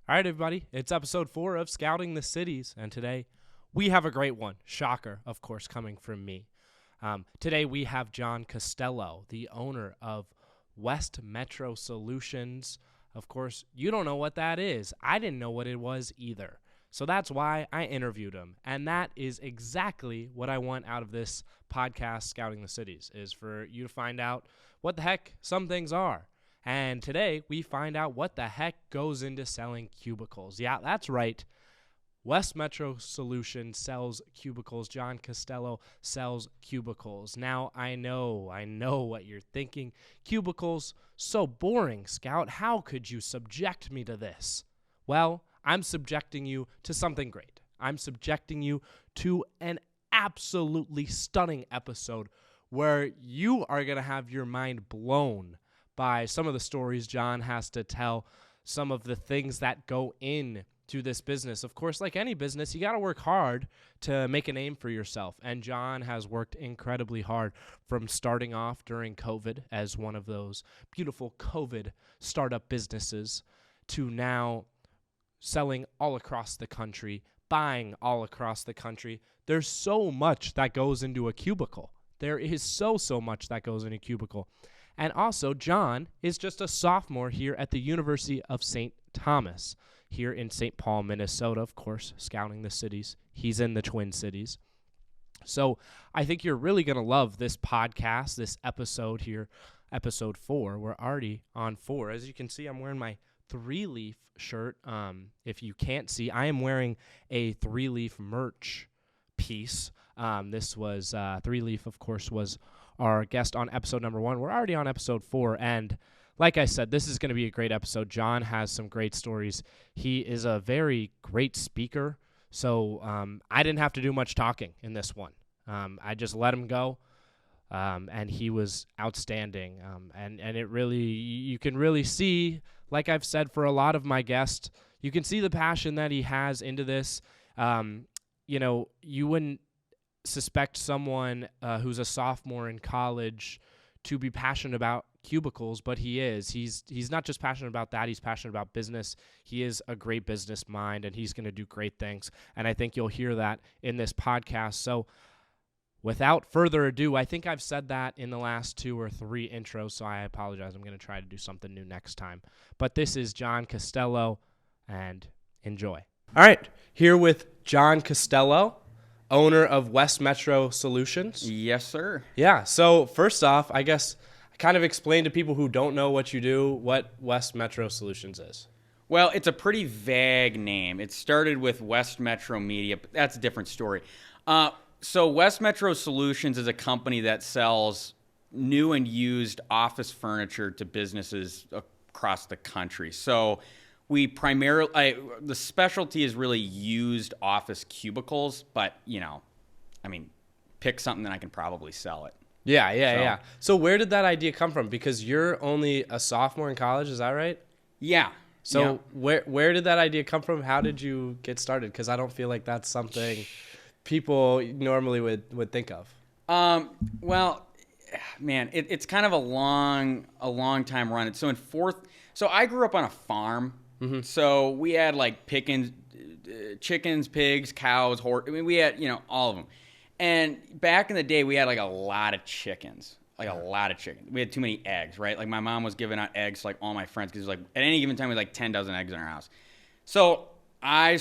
All right, everybody, it's episode 4 of Scouting the Cities, and today we have a great one. Shocker, of course, coming from me. Today we have John Costello, the owner of West Metro Solutions. Of course, you don't know what that is. I didn't know what it was either. So that's why I interviewed him, and that is exactly what I want out of this podcast, Scouting the Cities, is for you to find out what the heck some things are. And today, we find out what the heck goes into selling cubicles. Yeah, that's right. West Metro Solutions sells cubicles. John Costello sells cubicles. Now, I know what you're thinking. Cubicles, so boring, Scout. How could you subject me to this? Well, I'm subjecting you to something great. I'm subjecting you to an absolutely stunning episode where you are going to have your mind blown by some of the stories John has to tell, some of the things that go into this business. Of course, like any business, you got to work hard to make a name for yourself. And John has worked incredibly hard from starting off during COVID as one of those beautiful COVID startup businesses to now selling all across the country, buying all across the country. There's so much that goes into a cubicle. There is so much that goes into a cubicle. And also, John is just a sophomore here at the University of St. Thomas, here in St. Paul, Minnesota, of course, scouting the cities. He's in the Twin Cities. So I think you're really going to love this podcast, this episode here, episode 4. We're already on 4. As you can see, I'm wearing my 3-leaf shirt. If you can't see, I am wearing a 3-leaf merch piece. This was 3-leaf, of course, was our guest on episode number 1. We're already on episode 4, and like I said, this is going to be a great episode. John has some great stories. He is a very great speaker, so I didn't have to do much talking in this one. I just let him go, and he was outstanding. And it really, you can really see, like I've said for a lot of my guests, you can see the passion that he has into this. You wouldn't suspect someone who's a sophomore in college to be passionate about cubicles, but he is. He's not just passionate about that. He's passionate about business. He is a great business mind, and he's going to do great things. And I think you'll hear that in this podcast. So without further ado, I think I've said that in the last 2 or 3 intros, so I apologize. I'm going to try to do something new next time. But this is John Costello, and enjoy. All right, here with John Costello, owner of West Metro Solutions. Yes, sir. Yeah, so first off, I guess kind of explain to people who don't know what you do, what West Metro Solutions is. Well, it's a pretty vague name. It started with West Metro Media, but that's a different story. So West Metro Solutions is a company that sells new and used office furniture to businesses across the country. So we primarily, the specialty is really used office cubicles, but, pick something that I can probably sell it. Yeah. So where did that idea come from? Because you're only a sophomore in college, is that right? Yeah. So where did that idea come from? How did you get started? Because I don't feel like that's something people normally would think of. Well, man, it's kind of a long time run. So so I grew up on a farm. Mm-hmm. So we had like chickens, pigs, cows, horses. I mean, we had, all of them. And back in the day, we had like a lot of chickens, We had too many eggs, right? Like my mom was giving out eggs to like all my friends because like at any given time we had like 10 dozen eggs in our house. So I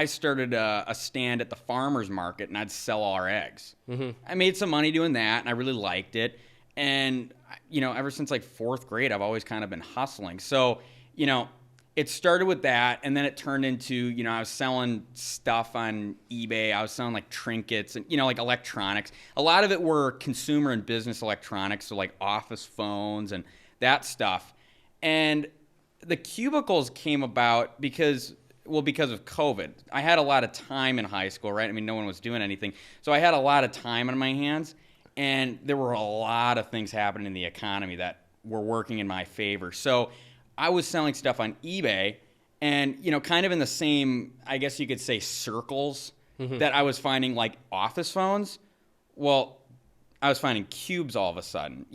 started a stand at the farmer's market and I'd sell all our eggs. Mm-hmm. I made some money doing that and I really liked it. And, ever since like 4th grade, I've always kind of been hustling. So, it started with that, and then it turned into, I was selling stuff on eBay. I was selling like trinkets and, like electronics. A lot of it were consumer and business electronics, so like office phones and that stuff. And the cubicles came about because of COVID. I had a lot of time in high school, right? I mean, no one was doing anything. So I had a lot of time on my hands, and there were a lot of things happening in the economy that were working in my favor. So I was selling stuff on eBay and, kind of in the same, I guess you could say, circles that I was finding like office phones. Well, I was finding cubes all of a sudden,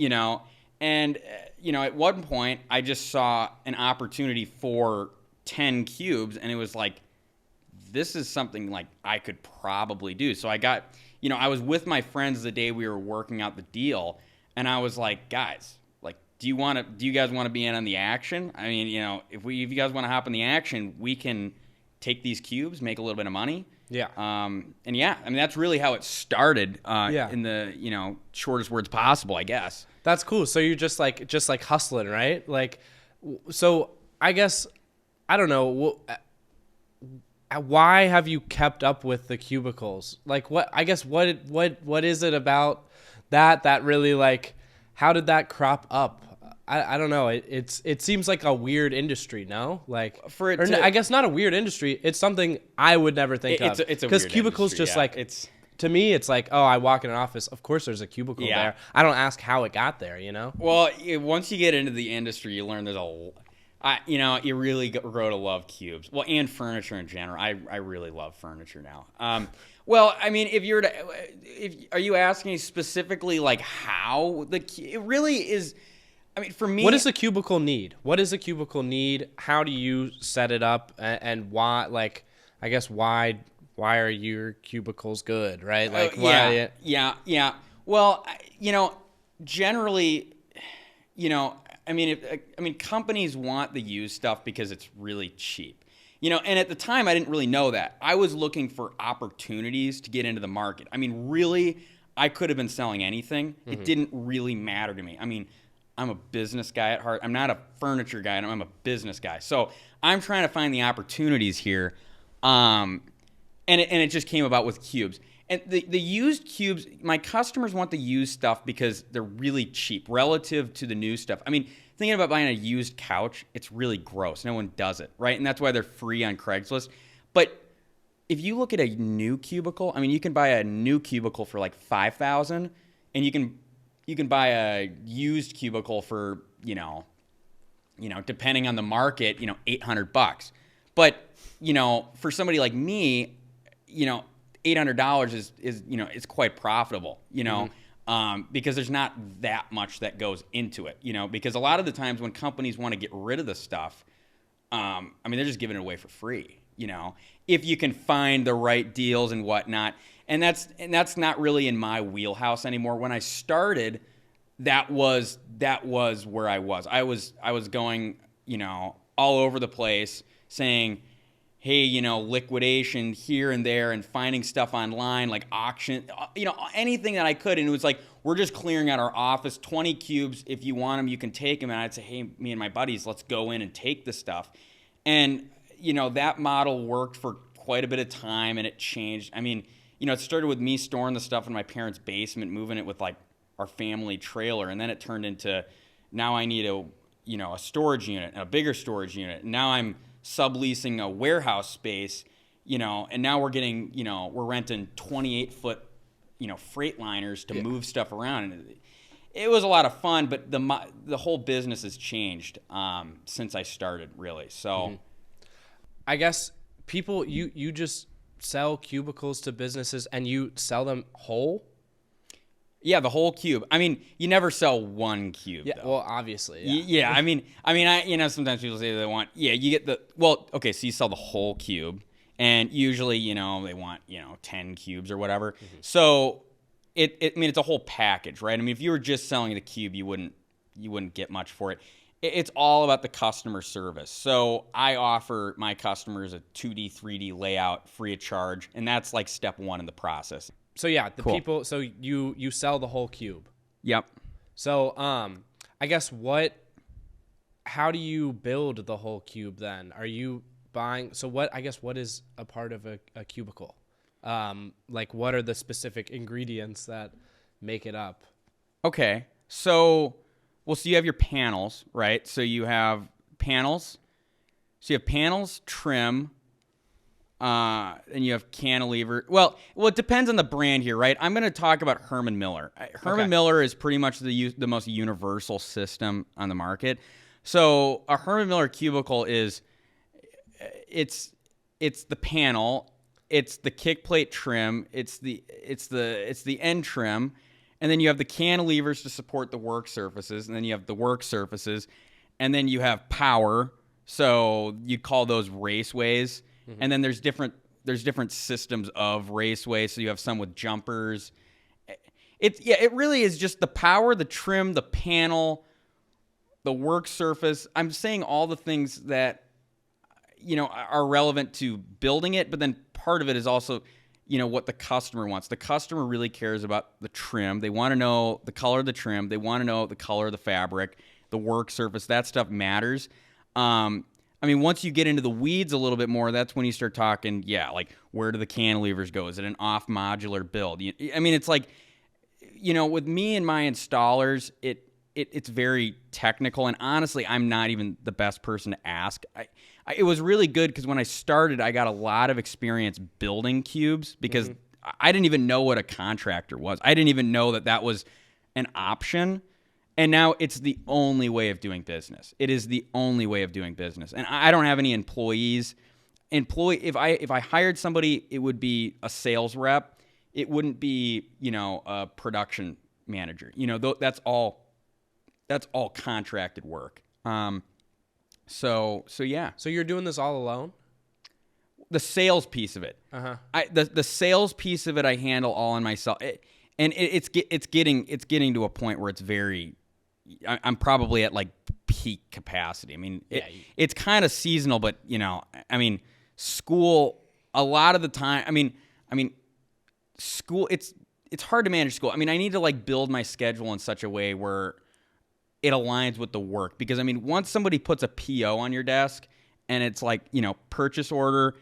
And, at one point I just saw an opportunity for 10 cubes, and it was like, this is something like I could probably do. So I got, I was with my friends the day we were working out the deal, and I was like, guys, like, do you guys want to be in on the action? I mean, if you guys want to hop in the action, we can take these cubes, make a little bit of money. Yeah. And yeah, I mean, that's really how it started, in the, shortest words possible, I guess. That's cool. So you're just like hustling, right? Like, so I guess, I don't know, why have you kept up with the Cubicles? Like, what is it about that really, like, how did that crop up? I don't know. It seems like a weird industry, no? Like, I guess not a weird industry. It's something I would never think of. It's a because weird Cubicles industry, just yeah. like to me, it's like, oh, I walk in an office. Of course, there's a cubicle there. I don't ask how it got there. Well, once you get into the industry, you learn you really grow to love cubes. Well, and furniture in general. I really love furniture now. Well, I mean, are you asking specifically like how it really is? I mean, for me, what does a cubicle need? What does a cubicle need? How do you set it up, and why? Like, I guess why are your cubicles good, right? Like, why? Yeah. Well, generally, I mean, companies want the used stuff because it's really cheap. And at the time, I didn't really know that. I was looking for opportunities to get into the market. I mean, really, I could have been selling anything. Mm-hmm. It didn't really matter to me. I mean, I'm a business guy at heart. I'm not a furniture guy. I'm a business guy. So I'm trying to find the opportunities here. And it just came about with cubes. And the used cubes, my customers want the used stuff because they're really cheap relative to the new stuff. I mean, thinking about buying a used couch, it's really gross. No one does it, right? And that's why they're free on Craigslist. But if you look at a new cubicle, I mean, you can buy a new cubicle for like $5,000, and you can buy a used cubicle for, depending on the market, $800. But, for somebody like me, $800 is it's quite profitable, because there's not that much that goes into it, because a lot of the times when companies want to get rid of the stuff, I mean, they're just giving it away for free, if you can find the right deals and whatnot. And that's not really in my wheelhouse anymore. When I started, that was where I was. I was going, all over the place saying, hey, liquidation here and there, and finding stuff online, like auction, anything that I could. And it was like, we're just clearing out our office, 20 cubes. If you want them, you can take them. And I'd say, hey, me and my buddies, let's go in and take the stuff. And, that model worked for quite a bit of time, and it changed. I mean, it started with me storing the stuff in my parents' basement, moving it with like our family trailer. And then it turned into, now I need a storage unit, a bigger storage unit. And now I'm subleasing a warehouse space, and now we're getting, we're renting 28-foot, freight liners to move stuff around. And it was a lot of fun, but the whole business has changed since I started, really. So I guess people, you just sell cubicles to businesses and you sell them whole? Yeah, the whole cube. I mean, you never sell one cube. Yeah, though. well, obviously. Yeah. I mean, sometimes people say they want. Yeah, you get okay. So you sell the whole cube, and usually, they want 10 cubes or whatever. Mm-hmm. So it's a whole package, right? I mean, if you were just selling the cube, you wouldn't get much for it. It's all about the customer service. So I offer my customers a 2D, 3D layout free of charge, and that's like step one in the process. So yeah, people. So you sell the whole cube. Yep. So I guess how do you build the whole cube then? Are you buying? So what is a part of a cubicle? Like, what are the specific ingredients that make it up? Okay. So you have your panels, right? So you have panels. So you have panels, trim. And you have cantilever. Well, it depends on the brand here, right? I'm going to talk about Herman Miller. Herman Miller is pretty much the most universal system on the market. So a Herman Miller cubicle is it's the panel, it's the kick plate trim, it's the end trim, and then you have the cantilevers to support the work surfaces, and then you have the work surfaces, and then you have power, So you call those raceways, and then there's different systems of raceways. So you have some with jumpers. It really is just the power, the trim, the panel, the work surface. I'm saying all the things that, are relevant to building it, but then part of it is also, what the customer wants. The customer really cares about the trim. They want to know the color of the trim. They want to know the color of the fabric, the work surface. That stuff matters. Once you get into the weeds a little bit more, that's when you start talking, like where do the cantilevers go? Is it an off modular build? It's like, with me and my installers, it's very technical, and honestly, I'm not even the best person to ask. It was really good because when I started, I got a lot of experience building cubes because I didn't even know what a contractor was. I didn't even know that was an option, and now it's the only way of doing business. It is the only way of doing business, and I don't have any employees. If I hired somebody, it would be a sales rep. It wouldn't be, a production manager. That's all contracted work. So yeah. So you're doing this all alone? The sales piece of it. The sales piece of it I handle all on myself. It's getting to a point where it's very. I'm probably at like peak capacity. It's kind of seasonal, but school a lot of the time. School. It's hard to manage school. I need to like build my schedule in such a way where it aligns with the work, because once somebody puts a PO on your desk and it's like, purchase order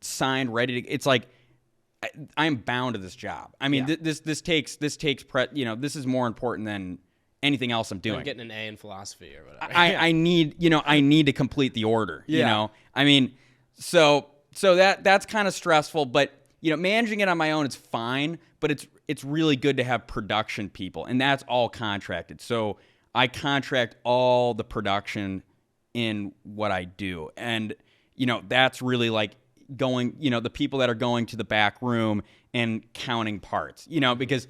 signed, ready to, it's like I'm bound to this job. This is more important than anything else I'm doing. I'm getting an A in philosophy or whatever. I need to complete the order. So that's kind of stressful, but managing it on my own is fine, but it's really good to have production people, and that's all contracted. So I contract all the production in what I do. And, that's really like going, the people that are going to the back room and counting parts, because,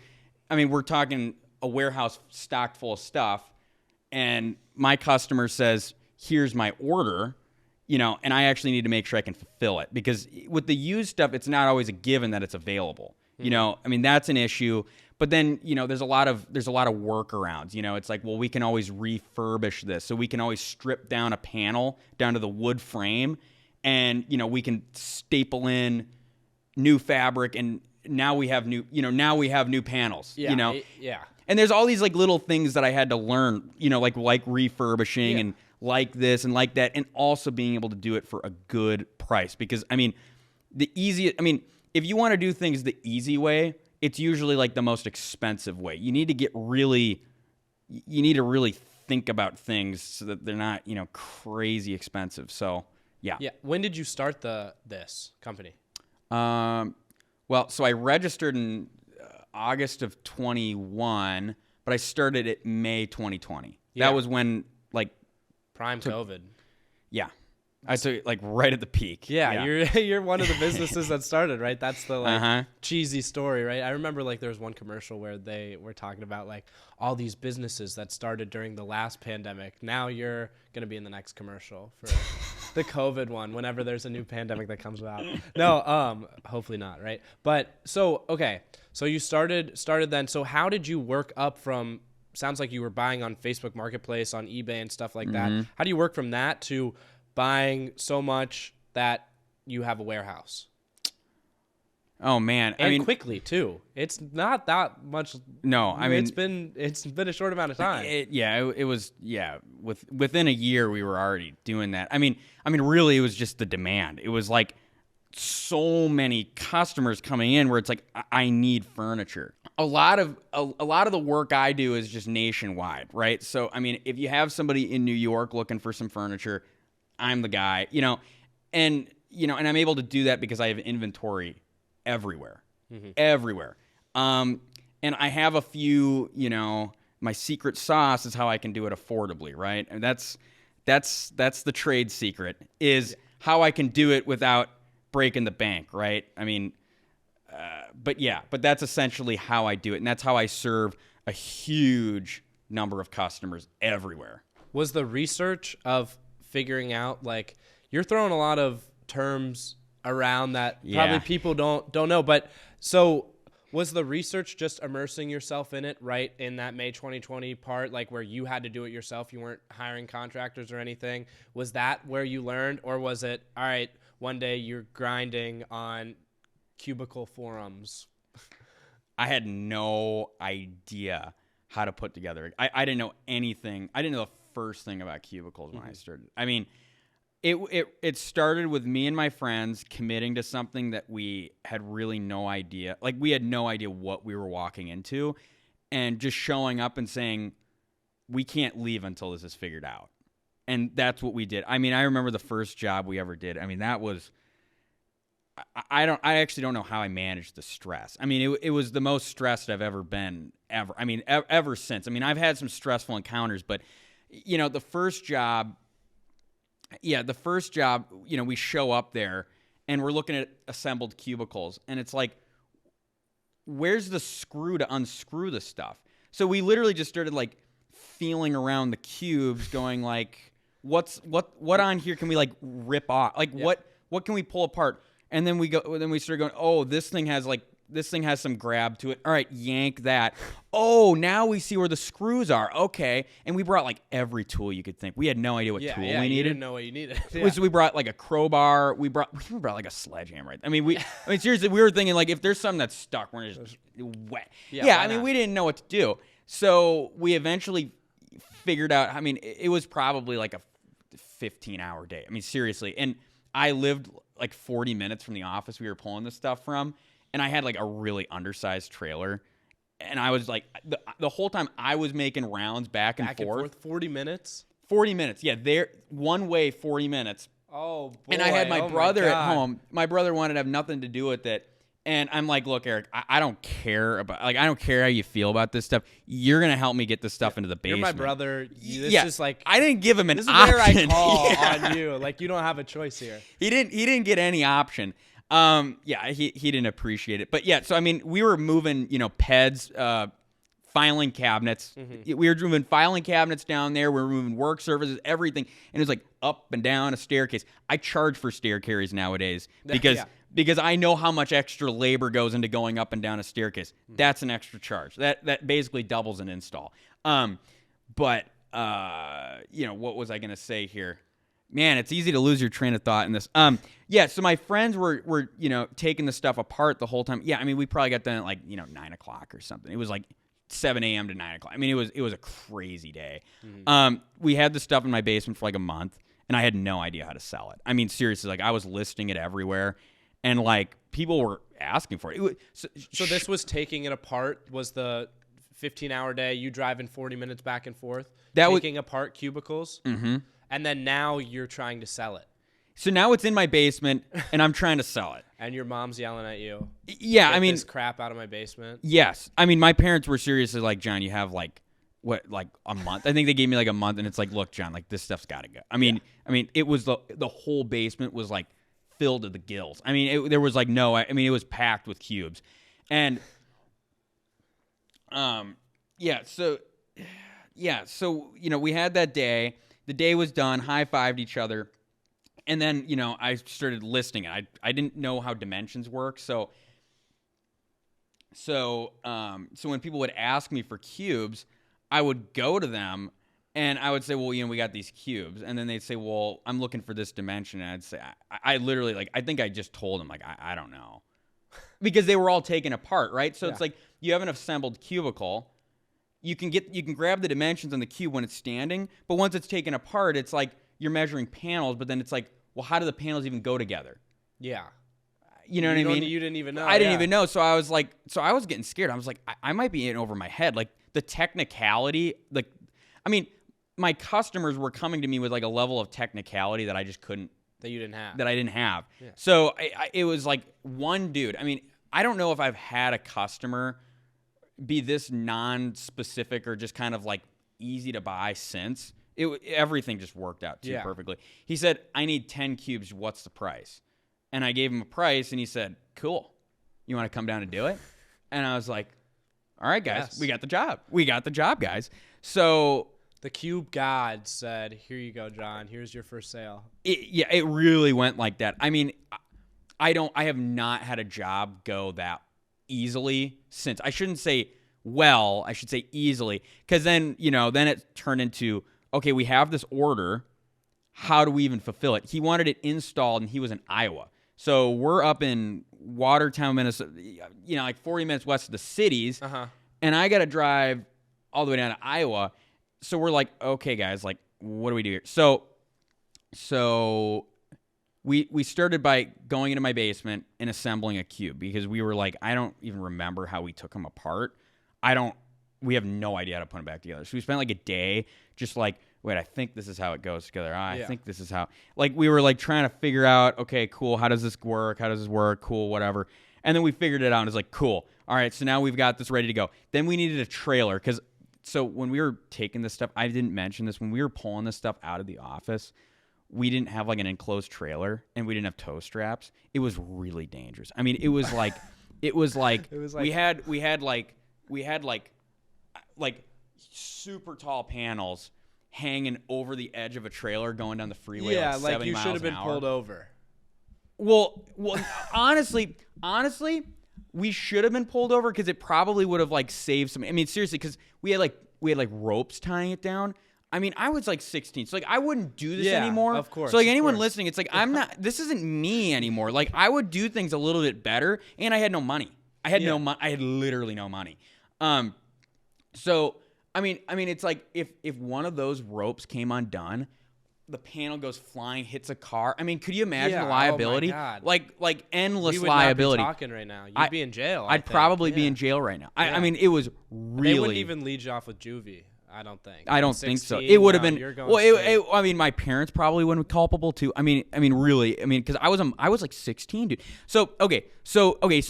we're talking a warehouse stocked full of stuff, and my customer says, here's my order, and I actually need to make sure I can fulfill it, because with the used stuff, it's not always a given that it's available. That's an issue. But then, there's a lot of workarounds. It's like, well, we can always refurbish this. So we can always strip down a panel down to the wood frame, and, we can staple in new fabric, and now we have new panels, Yeah. And there's all these like little things that I had to learn, like refurbishing and like this and like that, and also being able to do it for a good price. Because if you want to do things the easy way, it's usually like the most expensive way. You need to really think about things so that they're not, crazy expensive. So yeah. Yeah. When did you start this company? So I registered in August of 21, but I started it May 2020. Yeah. That was when prime COVID. Yeah. I took like right at the peak. Yeah. You're one of the businesses that started, right? That's the cheesy story, right? I remember there was one commercial where they were talking about like all these businesses that started during the last pandemic. Now you're going to be in the next commercial for the COVID one whenever there's a new pandemic that comes out. No, hopefully not, right? But so you started then. So how did you work up from, sounds like you were buying on Facebook Marketplace, on eBay and stuff like that. How do you work from that to buying so much that you have a warehouse? Oh man, and quickly too. It's not that much. No, it's been a short amount of time. It was within a year we were already doing that. Really, it was just the demand. It was like so many customers coming in where it's like, I need furniture. A lot of the work I do is just nationwide, right? So if you have somebody in New York looking for some furniture, I'm the guy, and I'm able to do that because I have inventory everywhere. And I have a few, my secret sauce is how I can do it affordably, right? And that's the trade secret, is how I can do it without breaking the bank, right? But that's essentially how I do it, and that's how I serve a huge number of customers everywhere. Was the research of figuring out, like, you're throwing a lot of terms around that probably people don't know. But so was the research just immersing yourself in it right in that May 2020 part, like where you had to do it yourself? You weren't hiring contractors or anything. Was that where you learned, or was it, all right, one day you're grinding on Cubicle forums? I had no idea how to put together. I didn't know anything. I didn't know the first thing about Cubicles when I started. I mean, it started with me and my friends committing to something that we had really no idea. Like, we had no idea what we were walking into, and just showing up and saying, we can't leave until this is figured out. And that's what we did. I mean, I remember the first job we ever did. I mean, that was, I actually don't know how I managed the stress. I mean, it was the most stressed I've ever been ever. I mean, ever since. I mean, I've had some stressful encounters, but the first job, we show up there and we're looking at assembled cubicles, and it's like, where's the screw to unscrew the stuff? So we literally just started like feeling around the cubes, going like, what on here can we like rip off? Like, what can we pull apart? And then we started going, oh, this thing has some grab to it. All right, yank that. Oh, now we see where the screws are. Okay. And we brought like every tool you could think. We had no idea what tool we needed. You didn't know what you needed. So we brought like a crowbar. We brought like a sledgehammer. I mean, seriously, we were thinking like, if there's something that's stuck, we're just wet. I mean, we didn't know what to do. So we eventually figured out, I mean, it was probably like a 15-hour day. I mean, seriously. And I lived like 40 minutes from the office we were pulling this stuff from, and I had like a really undersized trailer, and I was like, the whole time I was making rounds back and forth. 40 minutes? 40 minutes, yeah. There, one way, 40 minutes. Oh, boy. And I had my brother at home. My brother wanted to have nothing to do with it. And I'm like, look, Eric, I don't care about, like, I don't care how you feel about this stuff. You're going to help me get this stuff into the basement. You're my brother. This is like, I didn't give him an option. This is where I call on you. Like, you don't have a choice here. He didn't get any option. He didn't appreciate it. But yeah, so I mean, we were moving, PEDs, filing cabinets. We were moving filing cabinets down there. We were moving work surfaces, everything. And it was like up and down a staircase. I charge for stair carries nowadays because I know how much extra labor goes into going up and down a staircase. That's an extra charge. That basically doubles an install. What was I going to say here? Man, it's easy to lose your train of thought in this. So my friends were taking the stuff apart the whole time. Yeah, I mean, we probably got done at like 9 o'clock or something. It was like 7 a.m. to 9 o'clock. I mean, it was a crazy day. We had the stuff in my basement for like a month, and I had no idea how to sell it. I mean, seriously, like I was listing it everywhere, and like people were asking for it. So this was taking it apart. Was the 15-hour day you driving 40 minutes back and forth, taking apart cubicles? Mm-hmm. And then now you're trying to sell it. So now it's in my basement, and I'm trying to sell it. And your mom's yelling at you. Yeah, I mean, this crap out of my basement. Yes, I mean, my parents were seriously like, John, you have like a month. I think they gave me like a month, and it's like, look, John, like this stuff's got to go. I mean, it was the whole basement was like filled to the gills. I mean, there was like it was packed with cubes, and so we had that day. The day was done, high-fived each other, and then, I started listing it. I didn't know how dimensions work, so when people would ask me for cubes, I would go to them, and I would say, well, we got these cubes, and then they'd say, well, I'm looking for this dimension, and I'd say, I literally, like, I think I just told them, like, I don't know, because they were all taken apart, right? So it's like, you have an assembled cubicle. You can grab the dimensions on the cube when it's standing, but once it's taken apart, it's like you're measuring panels, but then it's like, well, how do the panels even go together? Yeah. You know what I mean? You didn't even know. I didn't even know. So I was getting scared. I was like, I might be in over my head. Like the technicality, my customers were coming to me with like a level of technicality that I just couldn't. That you didn't have. That I didn't have. Yeah. So it was like one dude. I mean, I don't know if I've had a customer be this non-specific or just kind of like easy to buy since. Everything just worked out too perfectly. He said, I need 10 cubes. What's the price? And I gave him a price, and he said, cool. You want to come down and do it? And I was like, all right, guys, we got the job. We got the job, guys. So The Cube God said, "Here you go, John. Here's your first sale." It really went like that. I mean, I have not had a job go that easily since. I shouldn't say well, I should say easily, because then it turned into, okay, we have this order. How do we even fulfill it? He wanted it installed, and he was in Iowa. So we're up in Watertown, Minnesota, like 40 minutes west of the cities, and I got to drive all the way down to Iowa. So we're like, okay, guys, like, what do we do here? So we started by going into my basement and assembling a cube, because we were like, I don't even remember how we took them apart. We have no idea how to put them back together. So we spent like a day just like, wait, I think this is how it goes together. I think this is how, like, we were like trying to figure out, okay, cool, how does this work? How does this work? Cool, whatever. And then we figured it out, and it's like, cool. All right, so now we've got this ready to go. Then we needed a trailer, because so when we were taking this stuff, I didn't mention this, when we were pulling this stuff out of the office, we didn't have like an enclosed trailer, and we didn't have tow straps. It was really dangerous. I mean, it was like we had super tall panels hanging over the edge of a trailer going down the freeway. Yeah, like like 70 you miles should have an been hour. pulled over. Well, honestly, we should have been pulled over, because it probably would have like saved some. I mean, seriously, because we had like ropes tying it down. I mean, I was like 16, so like I wouldn't do this anymore. Of course. So like anyone listening, it's like I'm not. This isn't me anymore. Like I would do things a little bit better, and I had no money. I had no money. I had literally no money. So I mean, it's like if one of those ropes came undone, the panel goes flying, hits a car. I mean, could you imagine the liability? Oh my God. Like endless We would liability. not be talking right now. You'd be in jail. I'd probably be in jail right now. I mean, it was really. They wouldn't even lead you off with juvie. I don't think. I don't think so. 16, It would have been. you're going Well, I mean, my parents probably wouldn't be culpable too. I mean, really. Because I was like 16, dude. So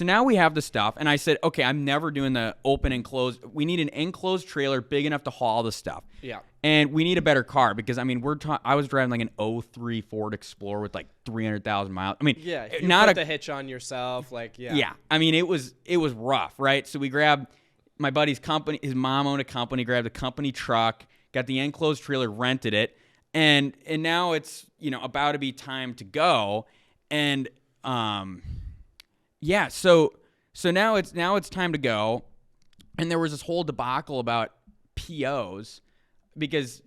now we have the stuff, and I said, okay, I'm never doing the open and closed. We need an enclosed trailer big enough to haul the stuff. Yeah. And we need a better car, because I mean, I was driving like an 03 Ford Explorer with like 300,000 miles. I mean, Yeah. You not put the hitch on yourself. Like, yeah. Yeah. I mean, it was rough, right? So we grabbed my buddy's company. His mom owned a company. Grabbed a company truck. Got the enclosed trailer, rented it, and now it's about to be time to go, and so now it's time to go, and there was this whole debacle about POs, because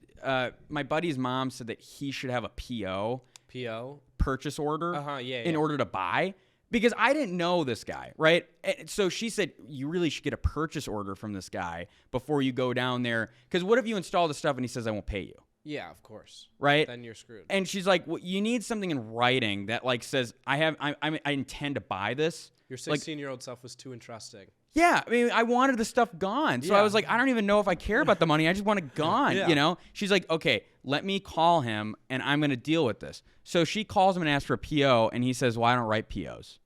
my buddy's mom said that he should have a PO purchase order in order to buy. Because I didn't know this guy, right? And so she said, you really should get a purchase order from this guy before you go down there. Because what if you install the stuff and he says, I won't pay you? Yeah, of course. Right? Then you're screwed. And she's like, well, you need something in writing that like says, I intend to buy this. Your 16-year-old self was too entrusting. Yeah, I mean, I wanted the stuff gone. So I was like, I don't even know if I care about the money. I just want it gone, She's like, okay, let me call him, and I'm going to deal with this. So she calls him and asks for a PO, and he says, well, I don't write POs.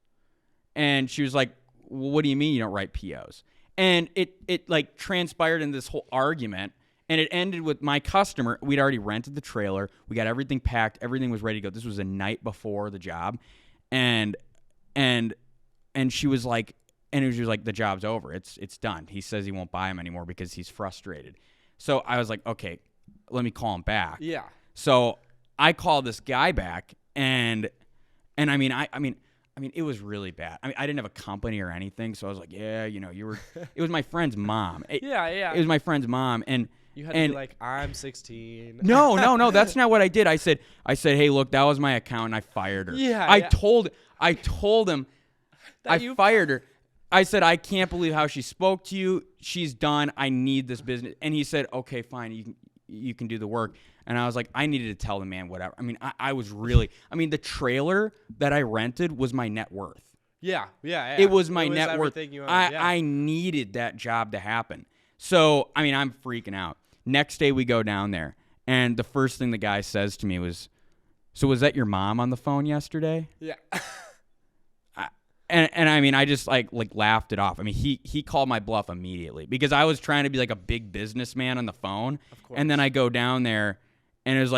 And she was like, well, what do you mean you don't write POs? And it like transpired in this whole argument, and it ended with my customer. We'd already rented the trailer. We got everything packed. Everything was ready to go. This was the night before the job. And she was like, the job's over. It's done. He says he won't buy them anymore because he's frustrated. So I was like, okay, let me call him back. Yeah. So I called this guy back, and I mean, it was really bad. I mean, I didn't have a company or anything, so I was like, yeah, you were. It was my friend's mom. Yeah. It was my friend's mom, and you had to be like, I'm 16. No, that's not what I did. I said, hey, look, that was my account, and I fired her. Yeah. I told him I fired her. I said, I can't believe how she spoke to you. She's done. I need this business. And he said, okay, fine, you can do the work. And I was like, I needed to tell the man whatever. I mean, I was really, the trailer that I rented was my net worth. Yeah. It was my net worth. I needed that job to happen. So, I'm freaking out. Next day we go down there, and the first thing the guy says to me was, so was that your mom on the phone yesterday? Yeah. And I just like laughed it off. I mean, he called my bluff immediately, because I was trying to be like a big businessman on the phone. Of course. And then I go down there, and it's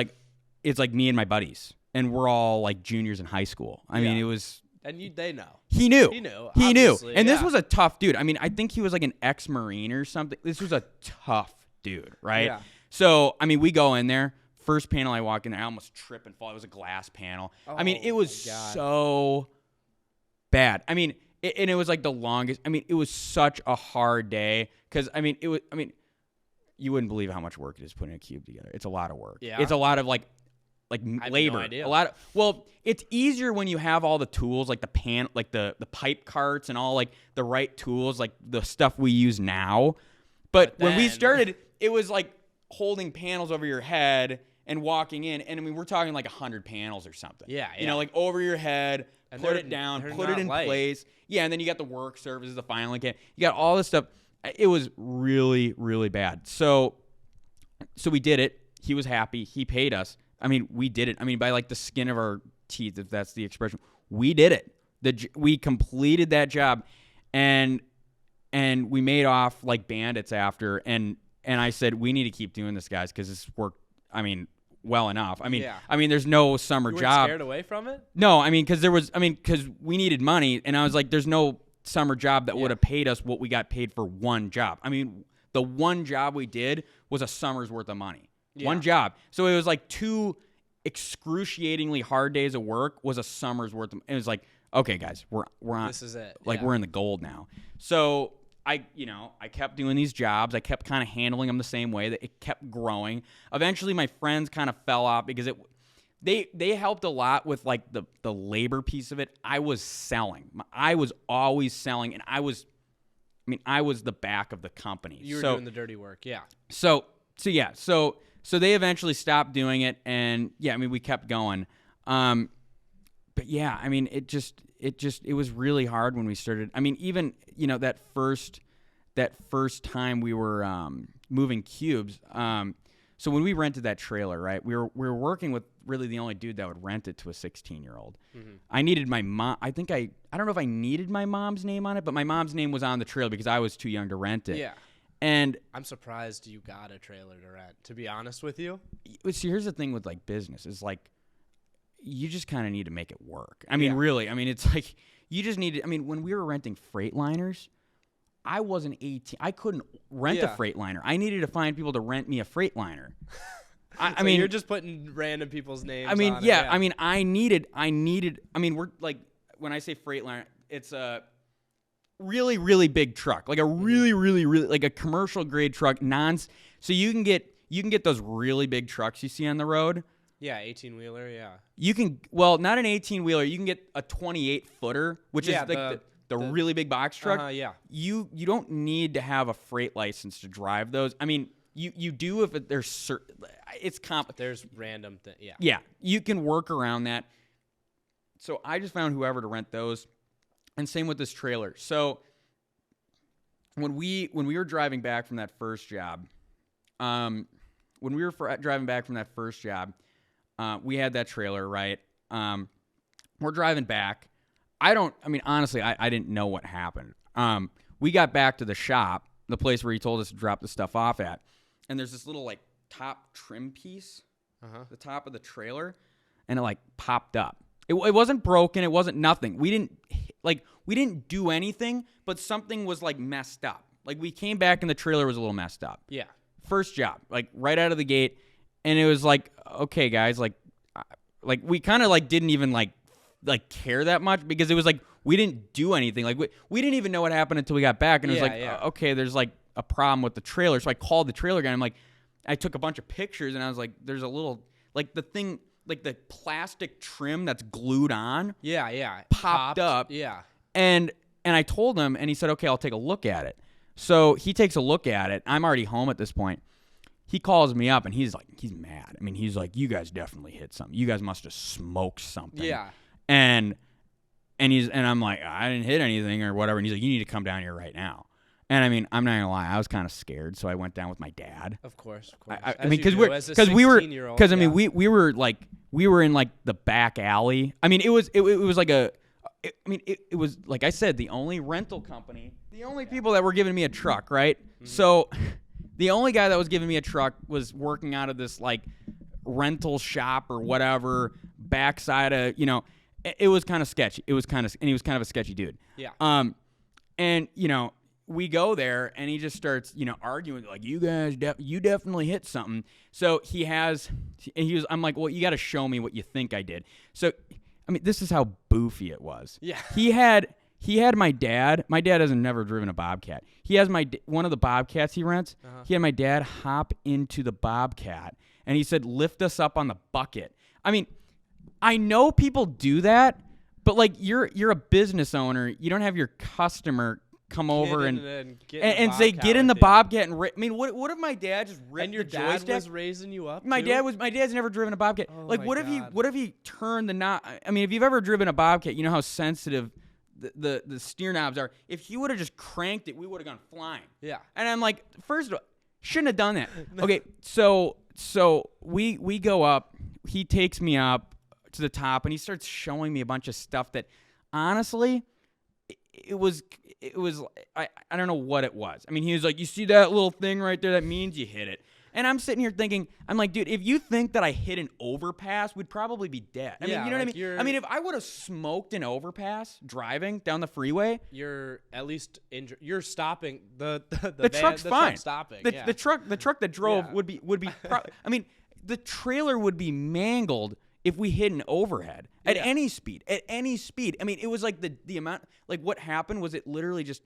like me and my buddies, and we're all like juniors in high school. I mean, it was. And they know. He knew. And this yeah. was a tough dude. I think he was like an ex-Marine or something. This was a tough dude, right? Yeah. So, I mean, we go in there. First panel I walk in there, I almost trip and fall. It was a glass panel. I mean, it was so bad. I mean, and it was like the longest. I mean, it was such a hard day because, I mean, you wouldn't believe how much work it is putting a cube together. It's a lot of work. Yeah. It's a lot of like I have labor. no idea. Well, it's easier when you have all the tools, like the pipe carts and all like the right tools, like the stuff we use now. But when we started, it was like holding panels over your head and walking in, and I mean, we're talking like 100 panels or something. Yeah. You know, like over your head, and put it down, put it in place. Yeah, and then you got the work surfaces, the filing cabinet. You got all this stuff. It was really, really bad. So we did it. He was happy. He paid us. I mean, we did it. I mean, by like the skin of our teeth, if that's the expression. We did it. We completed that job, and we made off like bandits after. And I said, we need to keep doing this, guys, because this worked. I mean, well enough. I mean, there's no summer job. Scared away from it? No, I mean, because we needed money, and I was like, there's no summer job that would have paid us what we got paid for one job. I mean, the one job we did was a summer's worth of money. Yeah. One job. So it was like 2 excruciatingly hard days of work was a summer's worth of. It was like, okay, guys, we're on. This is it. Like we're in the gold now. So I kept doing these jobs. I kept kind of handling them the same way. That it kept growing. Eventually, my friends kind of fell off because they helped a lot with like the labor piece of it. I was selling. I was always selling, and I was the back of the company. You were doing the dirty work, yeah. So they eventually stopped doing it, and yeah, I mean, we kept going. But yeah, I mean, it was really hard when we started. I mean, even, that first time we were moving cubes. So when we rented that trailer, right, we were working with really the only dude that would rent it to a 16-year-old. Mm-hmm. I needed my mom. I don't know if I needed my mom's name on it, but my mom's name was on the trailer because I was too young to rent it. Yeah. And I'm surprised you got a trailer to rent, to be honest with you. See, here's the thing with like business is like, you just kind of need to make it work. I mean, really, I mean, it's like you just need to, I mean, when we were renting Freightliners, I wasn't 18. I couldn't rent a Freightliner. I needed to find people to rent me a Freightliner. I mean, you're just putting random people's names. I mean, on yeah. I mean, I needed. I mean, we're like, when I say Freightliner, it's a really, really big truck, like a really, really, really like a commercial grade truck. So you can get those really big trucks you see on the road. Yeah, 18-wheeler. Yeah. You can not an 18-wheeler. You can get a 28-footer, which is like the really big box truck. Yeah. You don't need to have a freight license to drive those. I mean, you do if there's certain. It's There's random thing. Yeah. Yeah, you can work around that. So I just found whoever to rent those, and same with this trailer. So when we were driving back from that first job, we had that trailer, right? We're driving back. Honestly, I didn't know what happened. We got back to the shop, the place where he told us to drop the stuff off at, and there's this little like top trim piece, the top of the trailer, and it like popped up. It wasn't broken. It wasn't nothing. We didn't do anything, but something was like messed up. Like we came back and the trailer was a little messed up. Yeah. First job, like right out of the gate, and it was like, okay, guys, like we kind of like didn't even like care that much because it was like we didn't do anything. Like we didn't even know what happened until we got back, and it was like, okay, there's like a problem with the trailer. So I called the trailer guy. And I'm like, I took a bunch of pictures, and I was like, there's a little like the thing, like the plastic trim that's glued on. Yeah. Popped up. Yeah. And I told him, and he said, okay, I'll take a look at it. So he takes a look at it. I'm already home at this point. He calls me up, and he's mad. I mean, he's like, you guys definitely hit something. You guys must have smoked something. Yeah. And I'm like, I didn't hit anything or whatever. And he's like, you need to come down here right now. And I mean, I'm not gonna lie, I was kind of scared, so I went down with my dad. Of course. I mean, because we were in like the back alley. I mean, it was like it was like I said, the only rental company, the only people that were giving me a truck, right? Mm-hmm. So the only guy that was giving me a truck was working out of this like rental shop or whatever backside of, it was kind of sketchy. And he was kind of a sketchy dude. Yeah. And we go there, and he just starts, arguing like, you guys, you definitely hit something. So I'm like, well, you got to show me what you think I did. So, I mean, this is how boofy it was. Yeah. He had my dad. My dad has never driven a bobcat. He has one of the bobcats he rents. He had my dad hop into the bobcat, and he said, lift us up on the bucket. I mean, I know people do that, but like you're a business owner. You don't have your customer come over and say, get in the bobcat and I mean, what if my dad just ripped and your the dad joystick? was raising you up? My dad's never driven a bobcat. Oh like, my what God. if he turned the knob? I mean, if you've ever driven a bobcat, you know how sensitive the steer knobs are. If he would have just cranked it, we would have gone flying. Yeah. And I'm like, first of all, shouldn't have done that. Okay, so we go up. He takes me up to the top, and he starts showing me a bunch of stuff that, honestly, it was I don't know what it was. I mean, he was like, you see that little thing right there? That means you hit it. And I'm sitting here thinking, I'm like, dude, if you think that I hit an overpass, we'd probably be dead. I mean, you know what I mean? I mean, if I would have smoked an overpass driving down the freeway, you're at least injured. You're stopping the truck's fine. Truck's stopping. The truck that drove would be. I mean, the trailer would be mangled if we hit an overhead at any speed. At any speed. I mean, it was like the amount. Like what happened was it literally just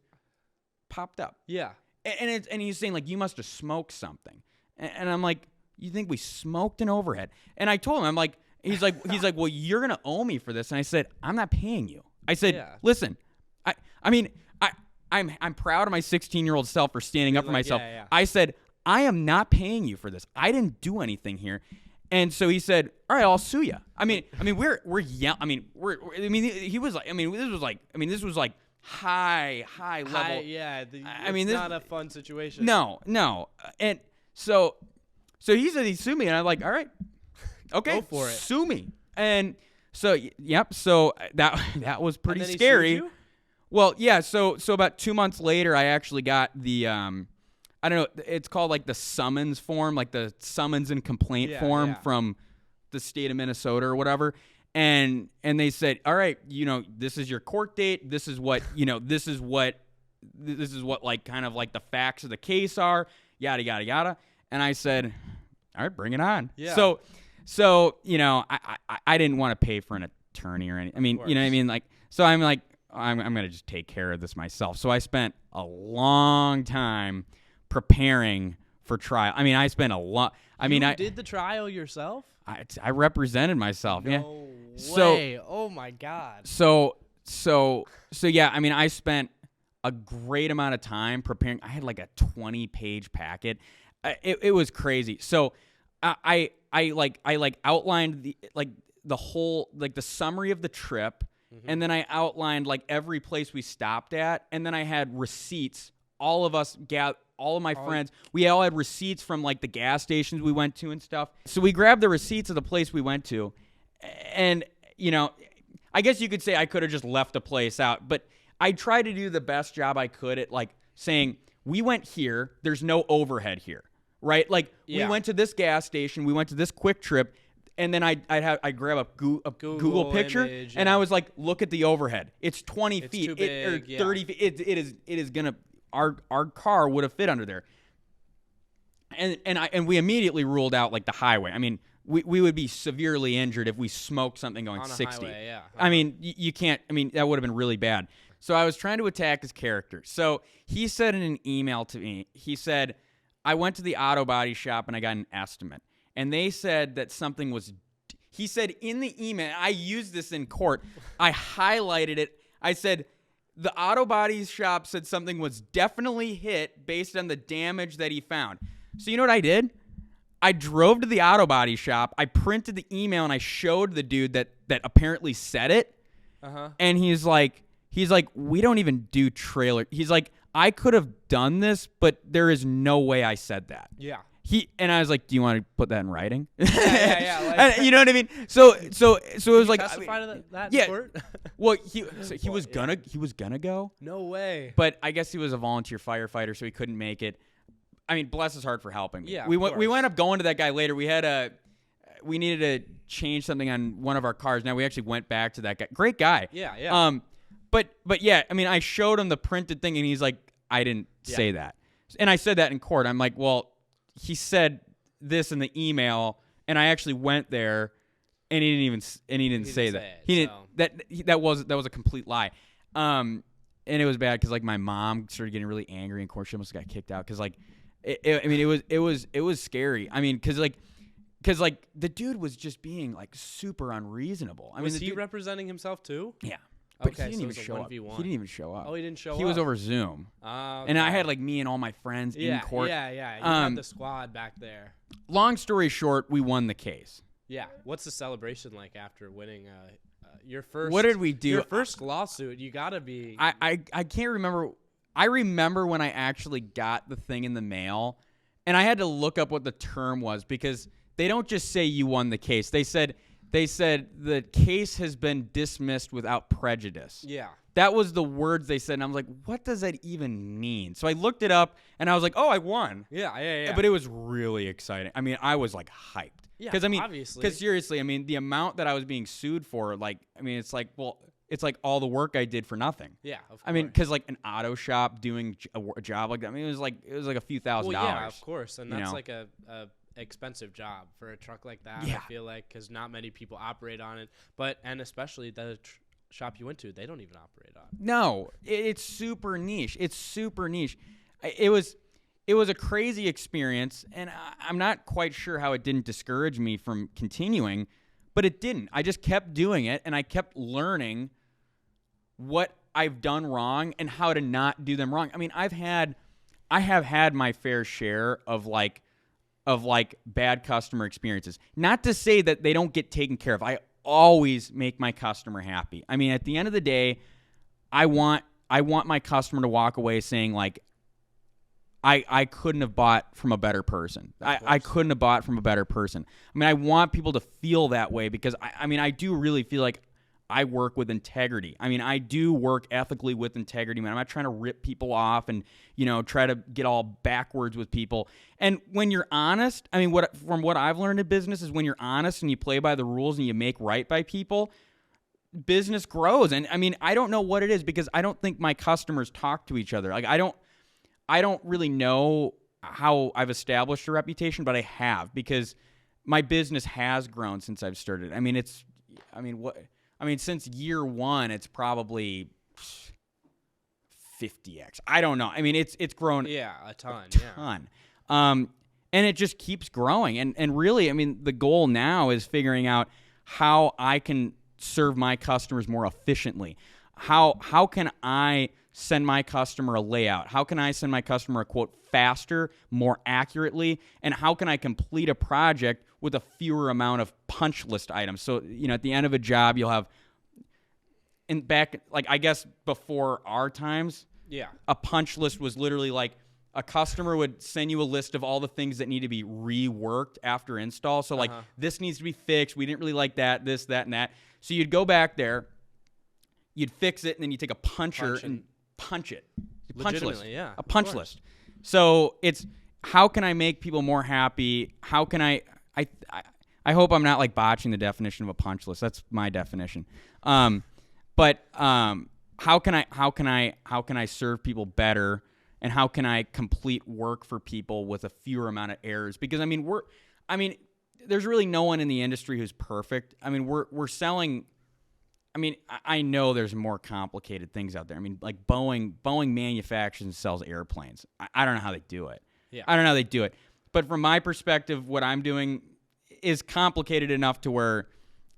popped up. Yeah. And he's saying like, you must have smoked something. And I'm like, you think we smoked an overhead? And I told him, I'm like, he's like, well, you're gonna owe me for this. And I said, I'm not paying you. I said, listen, I'm proud of my 16-year-old self for standing up for myself. Yeah. I said, I am not paying you for this. I didn't do anything here. And so he said, all right, I'll sue you. We're yelling. He was like, this was like high level. It's not a fun situation. No. And so he said he'd sue me, and I'm like, all right, okay, go for it. Sue me. And so, yep. So that was pretty and then scary. He sued you? Well, yeah. So about 2 months later, I actually got the I don't know. It's called like the summons form, like the summons and complaint form from the state of Minnesota or whatever. And they said, all right, this is your court date. This is what, this is what like kind of like the facts of the case are, yada, yada, yada. And I said, all right, bring it on. Yeah. So, I didn't want to pay for an attorney or anything. I mean, you know what I mean? Like, so I'm like, I'm going to just take care of this myself. So I spent a long preparing for trial. I mean, I spent a lot. I did the trial yourself? I represented myself. No yeah. way. Oh my God. So yeah. I mean, I spent a great amount of time preparing. I had like a 20-page packet. It was crazy. So I outlined the whole the summary of the trip, and then I outlined like every place we stopped at, and then I had receipts. All of us all of my friends, we all had receipts from like the gas stations we went to and stuff. So we grabbed the receipts of the place we went to, and I guess you could say I could have just left the place out, but I tried to do the best job I could at like saying, we went here, there's no overhead here, right? Like we went to this gas station, we went to this Quick Trip, and then I'd grab a Google picture, image, and I was like, look at the overhead. It's 20 feet too big, or 30 feet. It is gonna. Our car would have fit under there, and we immediately ruled out like the highway. I mean, we would be severely injured if we smoked something going on 60. Highway, yeah. I mean, you can't. I mean, that would have been really bad. So I was trying to attack his character. So he said in an email to me, he said, I went to the auto body shop and I got an estimate, and they said that something was. He said in the email, I used this in court. I highlighted it. I said, the auto body shop said something was definitely hit based on the damage that he found. So you know what I did? I drove to the auto body shop. I printed the email and I showed the dude that apparently said it. And he's like, we don't even do trailer. He's like, I could have done this, but there is no way I said that. Yeah. And I was like, do you want to put that in writing? Yeah. And, you know what I mean? So it was like, testify to that yeah. in court? Well, he was gonna go. No way. But I guess he was a volunteer firefighter, so he couldn't make it. I mean, bless his heart for helping me. Yeah, we went up going to that guy later. We needed to change something on one of our cars. Now we actually went back to that guy. Great guy. Yeah. But yeah, I mean, I showed him the printed thing, and he's like, I didn't say that. And I said that in court. I'm like, well, he said this in the email, and I actually went there, and he didn't say that. That was a complete lie. And it was bad because like my mom started getting really angry, and of course she almost got kicked out because like it was scary. I mean, because the dude was just being like super unreasonable. Was he representing himself too? Yeah. But okay, he didn't so even show up. He 1v1. didn't even show up. Oh, he didn't show up? He was over Zoom. Okay. And I had like me and all my friends in court. Yeah. You had the squad back there. Long story short, we won the case. Yeah. What's the celebration like after winning your first? What did we do? Your first lawsuit. You gotta be. I can't remember. I remember when I actually got the thing in the mail, and I had to look up what the term was because they don't just say you won the case. They said the case has been dismissed without prejudice. Yeah. That was the words they said, and I was like, what does that even mean? So I looked it up, and I was like, oh, I won. Yeah. But it was really exciting. I mean, I was like hyped. Yeah, obviously. Because seriously, I mean, the amount that I was being sued for, like, I mean, it's like all the work I did for nothing. Yeah, of course. I mean, because like an auto shop doing a job like that, I mean, it was like a few $1,000s. Yeah, of course, and that's like a expensive job for a truck like that. Yeah. I feel like because not many people operate on it, and especially the shop you went to, they don't even operate on. No, it's super niche. It was a crazy experience, and I'm not quite sure how it didn't discourage me from continuing, but it didn't. I just kept doing it, and I kept learning what I've done wrong and how to not do them wrong. I mean, I have had my fair share of bad customer experiences. Not to say that they don't get taken care of. I always make my customer happy. I mean, at the end of the day, I want my customer to walk away saying like, I couldn't have bought from a better person. I couldn't have bought from a better person. I mean, I want people to feel that way because I do really feel like I work with integrity. I mean, I do work ethically with integrity, man. I'm not trying to rip people off and, try to get all backwards with people. And when you're honest, I mean, from what I've learned in business is when you're honest and you play by the rules and you make right by people, business grows. And I mean, I don't know what it is because I don't think my customers talk to each other. Like, I don't really know how I've established a reputation, but I have because my business has grown since I've started. Since year one, it's probably 50x. I don't know. I mean, it's grown. Yeah, a ton. And it just keeps growing. And really, I mean, the goal now is figuring out how I can serve my customers more efficiently. How can I send my customer a layout? How can I send my customer a quote faster, more accurately? And how can I complete a project with a fewer amount of punch list items? So, at the end of a job, you'll have I guess before our times, a punch list was literally like a customer would send you a list of all the things that need to be reworked after install. So like this needs to be fixed. We didn't really like that, this, that, and that. So you'd go back there, you'd fix it, and then you take a puncher and punch it. Punch list. Yeah, a punch list. So it's how can I make people more happy? How can I hope I'm not like botching the definition of a punch list. That's my definition. But how can I serve people better, and how can I complete work for people with a fewer amount of errors? Because there's really no one in the industry who's perfect. I mean, we're selling. I mean, I know there's more complicated things out there. I mean, like Boeing manufactures and sells airplanes. I don't know how they do it. Yeah. I don't know how they do it. But from my perspective, what I'm doing is complicated enough to where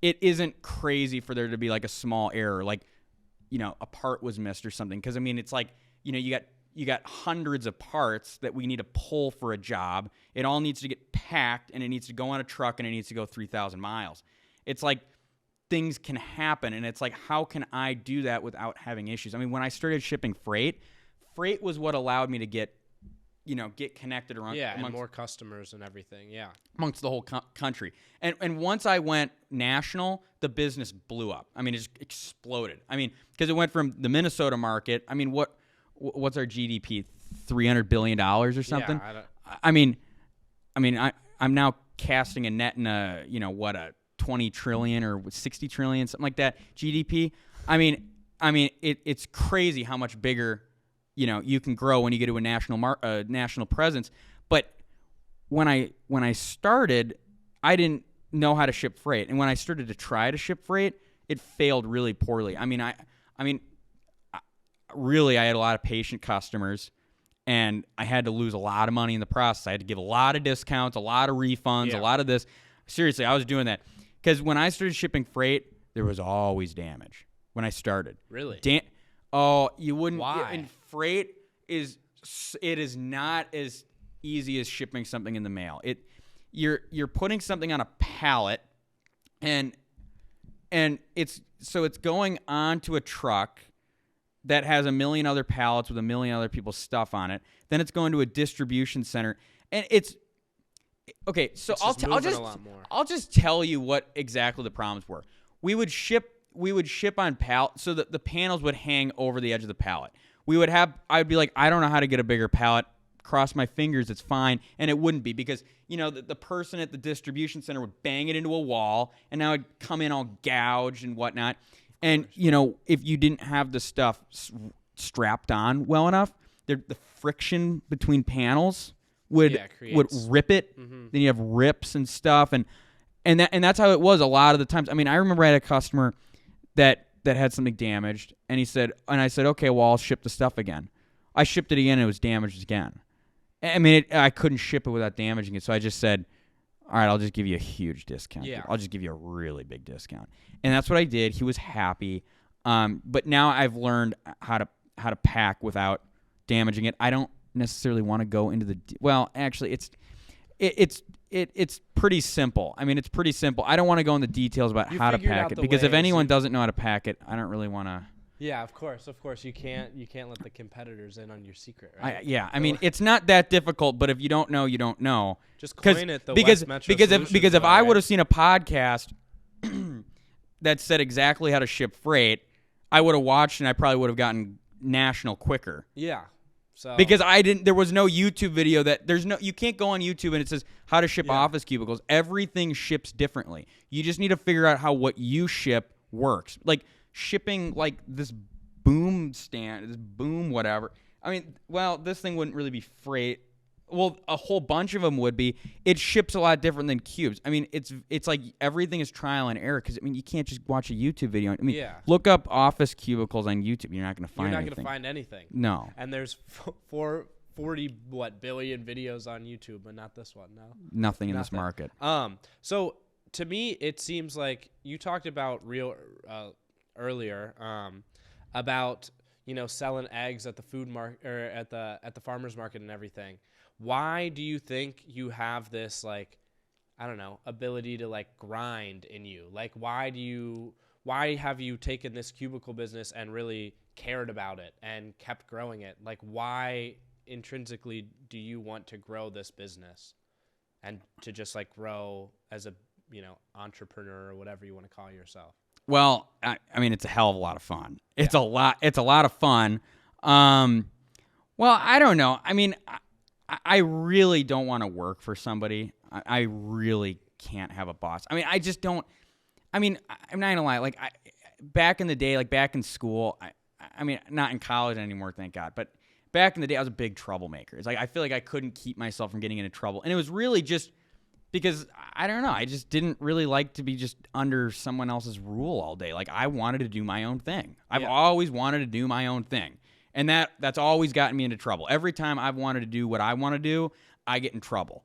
it isn't crazy for there to be like a small error, like, a part was missed or something. Because, I mean, it's like, you got hundreds of parts that we need to pull for a job. It all needs to get packed, and it needs to go on a truck, and it needs to go 3,000 miles. It's like things can happen, and it's like, how can I do that without having issues? I mean, when I started shipping freight was what allowed me to get connected around. Yeah, and more customers and everything. Yeah, amongst the whole country. And once I went national, the business blew up. I mean, it just exploded. I mean, because it went from the Minnesota market. I mean, what's our GDP? $300 billion or something. Yeah, I'm now casting a net in a 20 trillion or 60 trillion, something like that GDP. I mean, it's crazy how much bigger you can grow when you get to a national presence. But when I started, I didn't know how to ship freight, and when I started to try to ship freight, it failed really poorly. I mean, really, I had a lot of patient customers, and I had to lose a lot of money in the process. I had to give a lot of discounts, a lot of refunds, a lot of this. Seriously, I was doing that because when I started shipping freight, there was always damage when I started. Really? You wouldn't. Why? And freight is not as easy as shipping something in the mail. You're putting something on a pallet, and it's going onto a truck that has a million other pallets with a million other people's stuff on it. Then it's going to a distribution center, and it's okay. So I'll just tell you what exactly the problems were. We would ship on pallet, so that the panels would hang over the edge of the pallet. I'd be like, I don't know how to get a bigger pallet. Cross my fingers, it's fine. And it wouldn't be because, the person at the distribution center would bang it into a wall, and now it'd come in all gouged and whatnot. And, if you didn't have the stuff strapped on well enough, the friction between panels would rip it. Mm-hmm. Then you have rips and stuff. And that's how it was a lot of the times. I mean, I remember I had a customer that had something damaged, and I said, okay, well, I'll ship the stuff again. I shipped it again, and it was damaged again. I mean, I couldn't ship it without damaging it, so I just said, all right, I'll just give you a huge discount. Yeah. I'll just give you a really big discount. And that's what I did. He was happy. But now I've learned how to pack without damaging it. I don't necessarily want to go into actually, it's pretty simple. I mean, it's pretty simple. I don't want to go into details about how to pack it because if anyone doesn't know how to pack it, I don't really want to. Yeah, of course. You can't let the competitors in on your secret, right? I mean, it's not that difficult, but if you don't know, you don't know. Just coin it the because West Metro because if I would have seen a podcast that said exactly how to ship freight, I would have watched and I probably would have gotten national quicker. Yeah. So because there was no YouTube video you can't go on YouTube and it says how to ship office cubicles. Everything ships differently. You just need to figure out how what you ship works. Like shipping like this boom stand, this boom whatever. I mean, this thing wouldn't really be freight. Well, a whole bunch of them would be. It ships a lot different than cubes. I mean, it's like everything is trial and error because, I mean, you can't just watch a YouTube video. I mean, look up office cubicles on YouTube. You're not going to find anything. You're not going to find anything. No. And there's 40 billion videos on YouTube, but not this one, no? Nothing in this market. So to me, it seems like you talked about earlier about selling eggs at the food market or at the farmers market and everything. Why do you think you have this ability to grind in you? Why have you taken this cubicle business and really cared about it and kept growing it? Why intrinsically do you want to grow this business and to just grow as a entrepreneur or whatever you want to call yourself? Well, I mean, it's a hell of a lot of fun. It's a lot of fun. Well, I don't know. I mean, I really don't want to work for somebody. I really can't have a boss. I mean, I just don't. I mean, I'm not gonna lie. Back in the day, back in school, I mean, not in college anymore, thank God. But back in the day, I was a big troublemaker. It's I feel like I couldn't keep myself from getting into trouble, and it was really just because I don't know. I just didn't really like to be just under someone else's rule all day. I wanted to do my own thing. I've always wanted to do my own thing. And that's always gotten me into trouble. Every time I've wanted to do what I want to do, I get in trouble.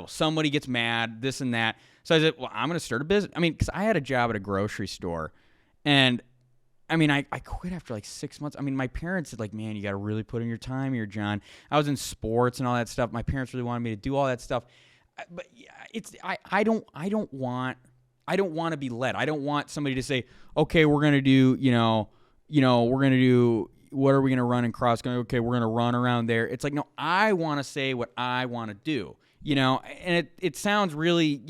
Somebody gets mad, this and that. So I said, well, I'm going to start a business. I mean, because I had a job at a grocery store. And, I mean, I quit after 6 months. I mean, my parents said, man, you got to really put in your time here, John. I was in sports and all that stuff. My parents really wanted me to do all that stuff. But I don't want to be led. I don't want somebody to say, okay, we're going to do, we're going to do, what are we going to run in cross country? Okay, we're going to run around there. It's no, I want to say what I want to do, and it sounds really,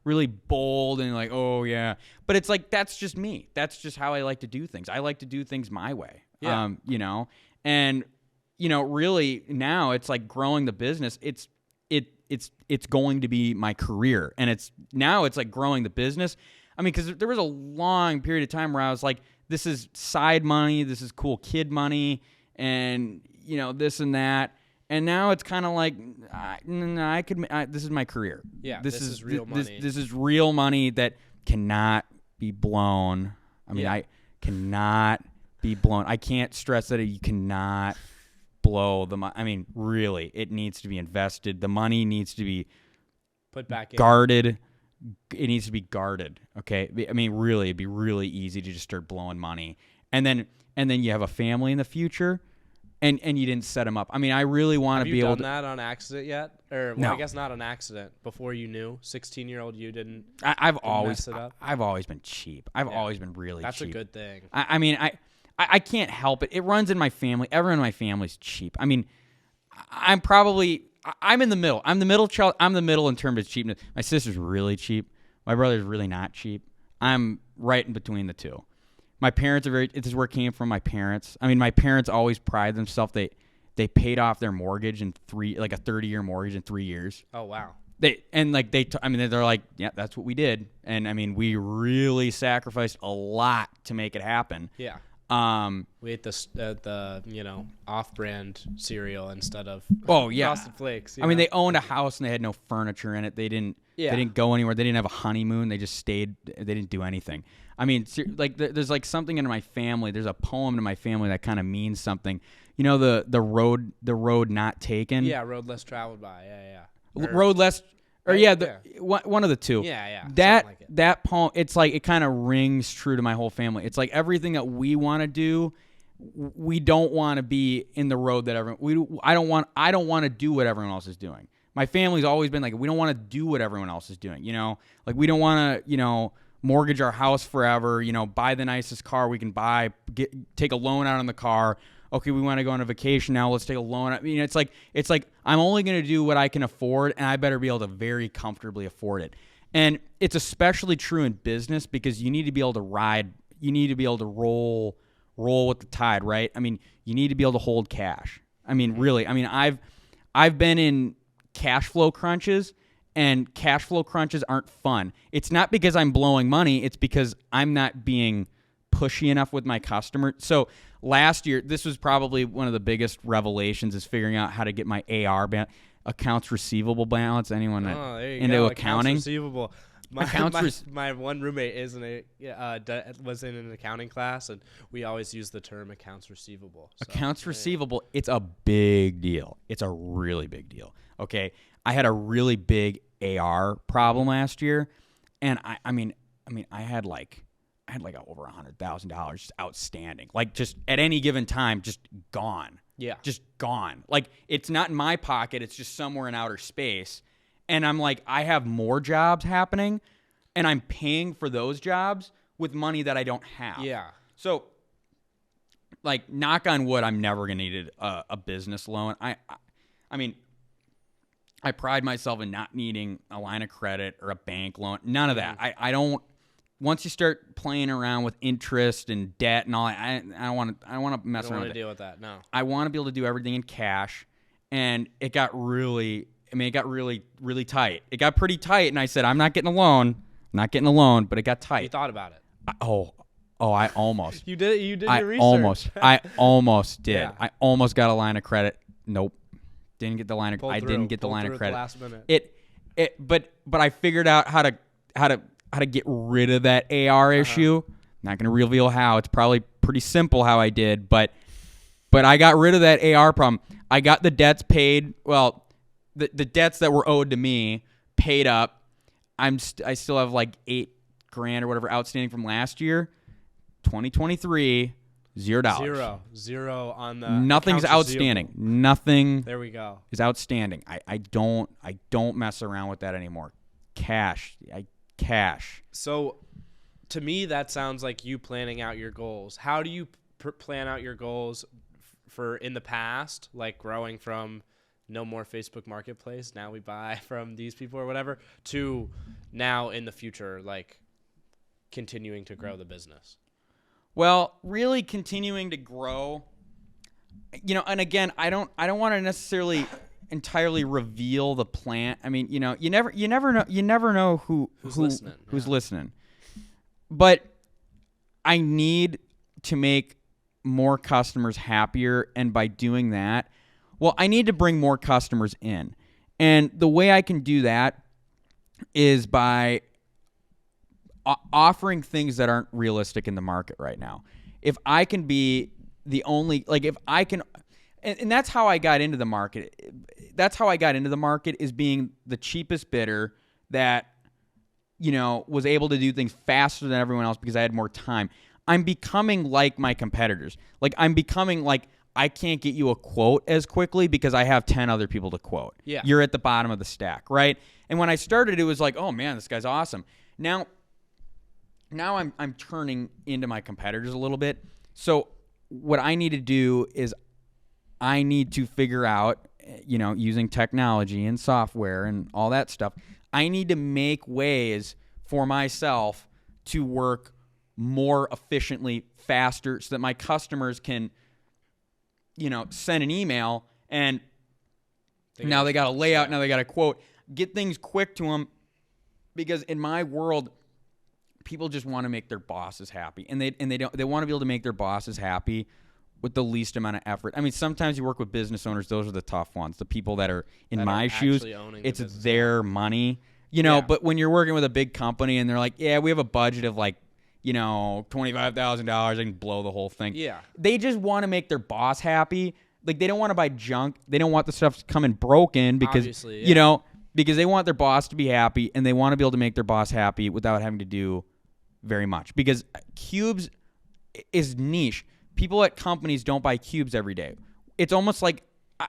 really bold and oh yeah, but it's that's just me. That's just how I like to do things. I like to do things my way. Yeah. And really now it's growing the business. It's going to be my career, and it's growing the business. I mean, because there was a long period of time where I was this is side money, this is cool kid money, and this and that. And now it's kind of like, this is my career. Yeah, this is real money. This is real money that cannot be blown. I cannot be blown. I can't stress that you cannot blow the money. Really, it needs to be invested. The money needs to be put back in. Guarded. It needs to be guarded. Okay. Really, it'd be really easy to just start blowing money, and then you have a family in the future. And you didn't set them up. I really want to be able to. Have you done that on accident yet? Or, no. I guess not on accident. Before you knew, 16-year-old you didn't. I've mess always it up. I've always been cheap. I've always been really That's cheap. That's a good thing. I can't help it. It runs in my family. Everyone in my family's cheap. I'm in the middle. I'm the middle child. I'm the middle in terms of cheapness. My sister's really cheap. My brother's really not cheap. I'm right in between the two. My parents this is where it came from, my parents. My parents always pride themselves. They paid off their mortgage in a 30-year mortgage in 3 years. Oh, wow. They're like, yeah, that's what we did. And we really sacrificed a lot to make it happen. Yeah. We ate the off-brand cereal instead of Frosted Flakes. They owned a house and they had no furniture in it. They didn't go anywhere. They didn't have a honeymoon. They just stayed. They didn't do anything. There's something in my family. There's a poem in my family that kind of means something. The road not taken. Yeah, road less traveled by. Yeah. Road less. Or one of the two. Yeah. That poem, it's like it kind of rings true to my whole family. It's like everything that we want to do, we don't want to be in the road that I don't want to do what everyone else is doing. My family's always been like, we don't want to do what everyone else is doing. We don't want to mortgage our house forever. Buy the nicest car we can buy. Take a loan out on the car. Okay, we want to go on a vacation now. Let's take a loan. It's like I'm only going to do what I can afford, and I better be able to very comfortably afford it. And it's especially true in business because you need to be able to ride. You need to be able to roll with the tide, right? You need to be able to hold cash. Really. I've been in cash flow crunches, and cash flow crunches aren't fun. It's not because I'm blowing money. It's because I'm not being pushy enough with my customer. So last year, this was probably one of the biggest revelations is figuring out how to get my AR accounts receivable balance. Anyone into accounting? Accounts receivable. My one roommate was in an accounting class, and we always use the term accounts receivable. So, accounts receivable, it's a big deal. It's a really big deal. Okay, I had a really big AR problem last year, and I had over $100,000 just outstanding. Just at any given time, just gone. Yeah. Just gone. It's not in my pocket. It's just somewhere in outer space. And I'm like, I have more jobs happening, and I'm paying for those jobs with money that I don't have. Yeah. So, knock on wood, I'm never going to need a business loan. I pride myself in not needing a line of credit or a bank loan. None of that. I don't. Once you start playing around with interest and debt and all, I don't want to mess around with it. I don't want to deal with that. No. I want to be able to do everything in cash, and it got really tight. It got pretty tight, and I said, I'm not getting a loan. But it got tight. You thought about it. I almost. You did your research. I almost did. Yeah. I almost got a line of credit. Nope. Didn't get the line of Pulled through. didn't get the Pulled line through of credit. At the last minute. But I figured out how to get rid of that AR issue. Not going to reveal how. It's probably pretty simple how I did, but I got rid of that AR problem. I got the debts paid. Well, the debts that were owed to me paid up. I still have $8,000 or whatever outstanding from last year. 2023, $0. Zero on the. Nothing's outstanding. Receivable. Nothing. There we go. Is outstanding. I don't mess around with that anymore. Cash. So, to me, that sounds like you planning out your goals. How do you plan out your goals for in the past, like growing from no more Facebook Marketplace, now we buy from these people or whatever, to now in the future, continuing to grow the business? Well, really continuing to grow, and again, I don't want to necessarily entirely reveal the plan. You never know who's listening. Who's listening. But I need to make more customers happier, and by doing that, well, I need to bring more customers in. And the way I can do that is by offering things that aren't realistic in the market right now. If I can be the only, like if I can, and that's how I got into the market. That's how I got into the market, is being the cheapest bidder that, was able to do things faster than everyone else because I had more time. I'm becoming like my competitors. Like I'm becoming like, I can't get you a quote as quickly because I have 10 other people to quote. Yeah. You're at the bottom of the stack, right? And when I started, it was like, oh man, this guy's awesome. Now I'm turning into my competitors a little bit. So what I need to do is I need to figure out, using technology and software and all that stuff, I need to make ways for myself to work more efficiently, faster, so that my customers can, send an email and now they got a layout, now they got a quote, get things quick to them, because in my world, people just want to make their bosses happy, and they want to be able to make their bosses happy with the least amount of effort. I mean, sometimes you work with business owners; those are the tough ones. The people that are in my shoes, it's their money, But when you're working with a big company and they're like, "Yeah, we have a budget of like, $25,000, I can blow the whole thing." Yeah, they just want to make their boss happy. Like they don't want to buy junk. They don't want the stuff coming broken because because they want their boss to be happy, and they want to be able to make their boss happy without having to do very much, because cubes is niche. People at companies don't buy cubes every day. It's almost like,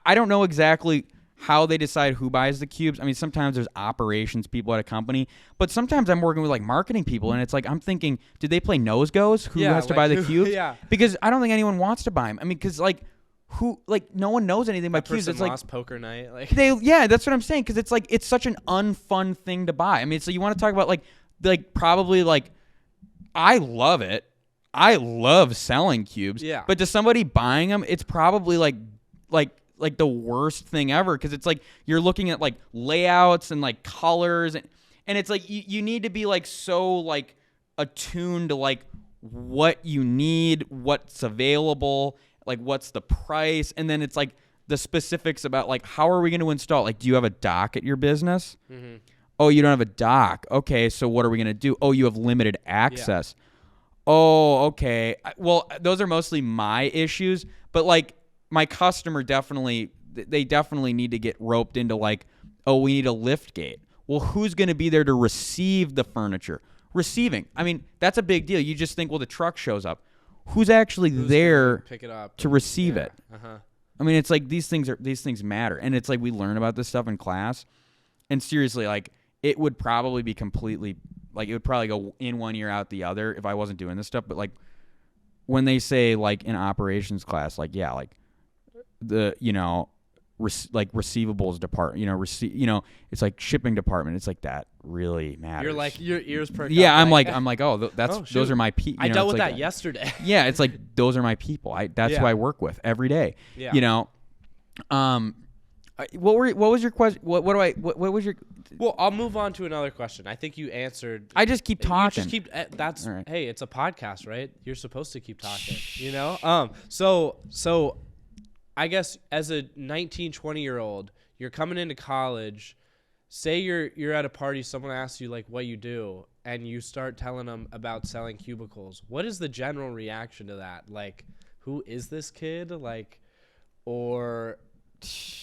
I don't know exactly how they decide who buys the cubes. I mean, sometimes there's operations people at a company, but sometimes I'm working with like marketing people, and it's like, I'm thinking, did they play nose goes? Who has to buy the cubes? Yeah. Because I don't think anyone wants to buy them. I mean, because no one knows anything about cubes. It's like lost poker night. Like that's what I'm saying. Because it's like, it's such an unfun thing to buy. I mean, so you want to talk about like probably like, I love it. I love selling cubes. Yeah. But to somebody buying them, it's probably like the worst thing ever, because it's like you're looking at like layouts and like colors, and it's like you need to be like so like attuned to like what you need, what's available, like what's the price, and then it's like the specifics about like, how are we going to install? Like, do you have a dock at your business? Mm-hmm. Oh, you don't have a dock. Okay, so what are we going to do? Oh, you have limited access. Yeah. Oh, okay. Well, those are mostly my issues, but like my customer they definitely need to get roped into like, oh, we need a lift gate. Well, who's going to be there to receive the furniture? Receiving. I mean, that's a big deal. You just think, well, the truck shows up. Who's actually there pick it up to receive it? Uh-huh. I mean, it's like these things matter, and it's like we learn about this stuff in class, and seriously, like it would probably be completely. Like, it would probably go in one ear, out the other if I wasn't doing this stuff. But, like, when they say, like, in operations class, like, yeah, like, the, receivables department, it's like shipping department. It's like, that really matters. You're like, your ears perk Yeah, up. I'm like, oh, those are my people. I dealt with that yesterday. Yeah, it's like, those are my people. That's who I work with every day. Yeah. What was your question? What was your? Well, I'll move on to another question. I think you answered. I just keep talking. You just keep. That's right. Hey, it's a podcast, right? You're supposed to keep talking. So I guess as a 19, 20-year-old, you're coming into college. Say you're at a party, someone asks you like what you do, and you start telling them about selling cubicles. What is the general reaction to that? Like, who is this kid? Like, or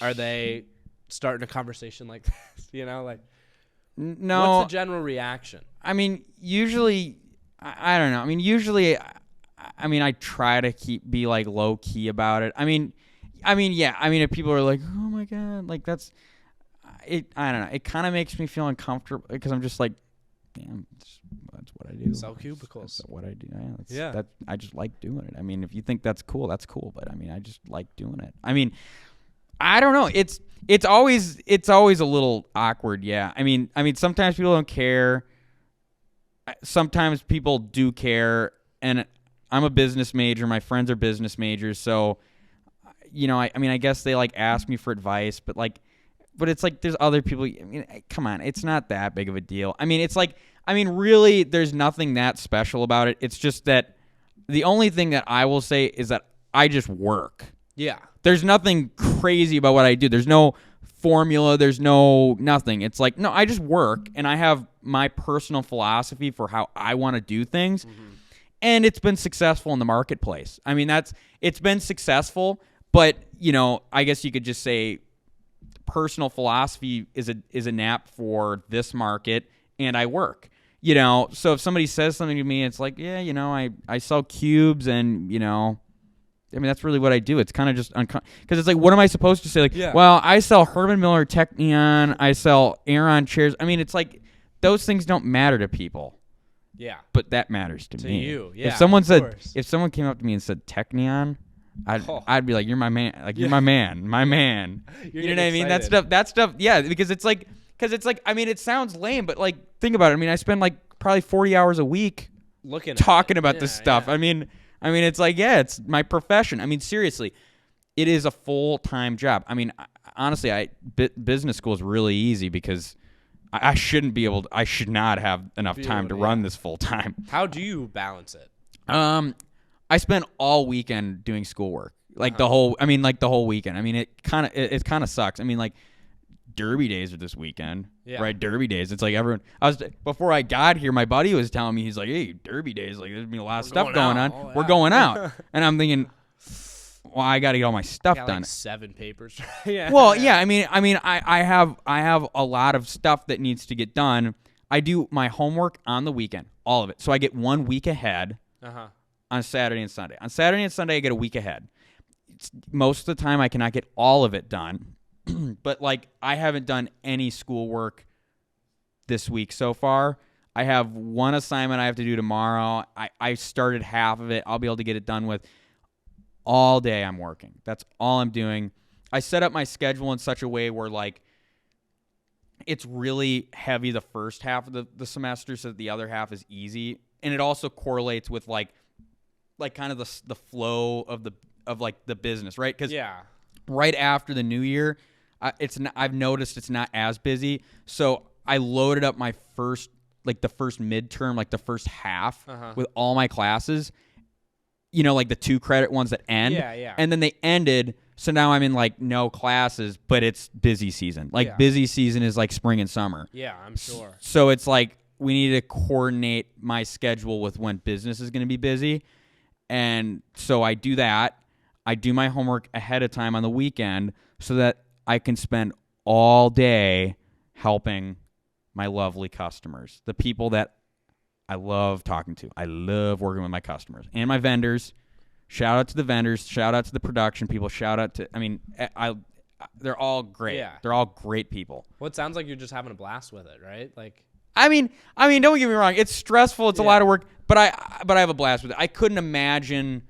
are they starting a conversation like this? Like, no. What's the general reaction? I mean, usually, I don't know. I mean, usually, I try to be like low key about it. I mean, yeah. I mean, if people are like, oh my God, like that's it. I don't know. It kind of makes me feel uncomfortable because I'm just like, damn, that's what I do. Sell cubicles. That's what I do. Yeah. I just like doing it. I mean, if you think that's cool, that's cool. But I mean, I just like doing it. I mean, I don't know. It's always a little awkward. Yeah. I mean, sometimes people don't care. Sometimes people do care. And I'm a business major. My friends are business majors. So, I guess they like ask me for advice, but it's like there's other people. I mean, come on. It's not that big of a deal. I mean, it's like, really, there's nothing that special about it. It's just that the only thing that I will say is that I just work. Yeah. There's nothing crazy about what I do. There's no formula. There's no nothing. It's like, no, I just work, and I have my personal philosophy for how I want to do things. Mm-hmm. And it's been successful in the marketplace. I mean, it's been successful, but, I guess you could just say personal philosophy is a nap for this market, and I work. So if somebody says something to me, it's like, yeah, I sell cubes, and, that's really what I do. It's kind of just because it's like, what am I supposed to say? Like, well, I sell Herman Miller Technion, I sell Aeron chairs. I mean, it's like those things don't matter to people. Yeah. But that matters to me. You, yeah. If someone came up to me and said Technion, I'd be like, you're my man. Like, you're my man. My man. You know what I mean? That stuff, yeah, because it's like, I mean, it sounds lame, but like, think about it. I mean, I spend like probably 40 hours a week talking about this stuff. Yeah. I mean, it's like, yeah, it's my profession. I mean, seriously, it is a full-time job. I mean, honestly, business school is really easy because I should not have enough time to run this full-time. How do you balance it? I spent all weekend doing schoolwork, like the whole weekend. I mean, it kind of sucks. I mean, like, Derby days are this weekend, right? Derby days. It's like before I got here, my buddy was telling me, he's like, hey, Derby days, like, there's been a lot of stuff going on. Oh, yeah. We're going out. And I'm thinking, well, I got to get all my stuff done. Like 7 papers. Yeah. Well, yeah. I mean, I have a lot of stuff that needs to get done. I do my homework on the weekend, all of it. So I get 1 week ahead on Saturday and Sunday. On Saturday and Sunday, I get a week ahead. Most of the time, I cannot get all of it done. But, like, I haven't done any schoolwork this week so far. I have one assignment I have to do tomorrow. I started half of it. I'll be able to get it done with. All day I'm working. That's all I'm doing. I set up my schedule in such a way where, like, it's really heavy the first half of the semester so that the other half is easy. And it also correlates with, like kind of the flow of the business, right? Because right after the new year, I've noticed it's not as busy. So I loaded up my first midterm, like the first half with all my classes, like the 2 credit ones that end. Yeah. And then they ended. So now I'm in like no classes, but it's busy season. Like busy season is like spring and summer. Yeah, I'm sure. So it's like we need to coordinate my schedule with when business is going to be busy. And so I do that. I do my homework ahead of time on the weekend so that I can spend all day helping my lovely customers, the people that I love talking to. I love working with my customers and my vendors. Shout out to the vendors. Shout out to the production people. Shout out to, they're all great. Yeah. They're all great people. Well, it sounds like you're just having a blast with it, right? Like, I mean, don't get me wrong. It's stressful. It's a lot of work, but I have a blast with it. I couldn't imagine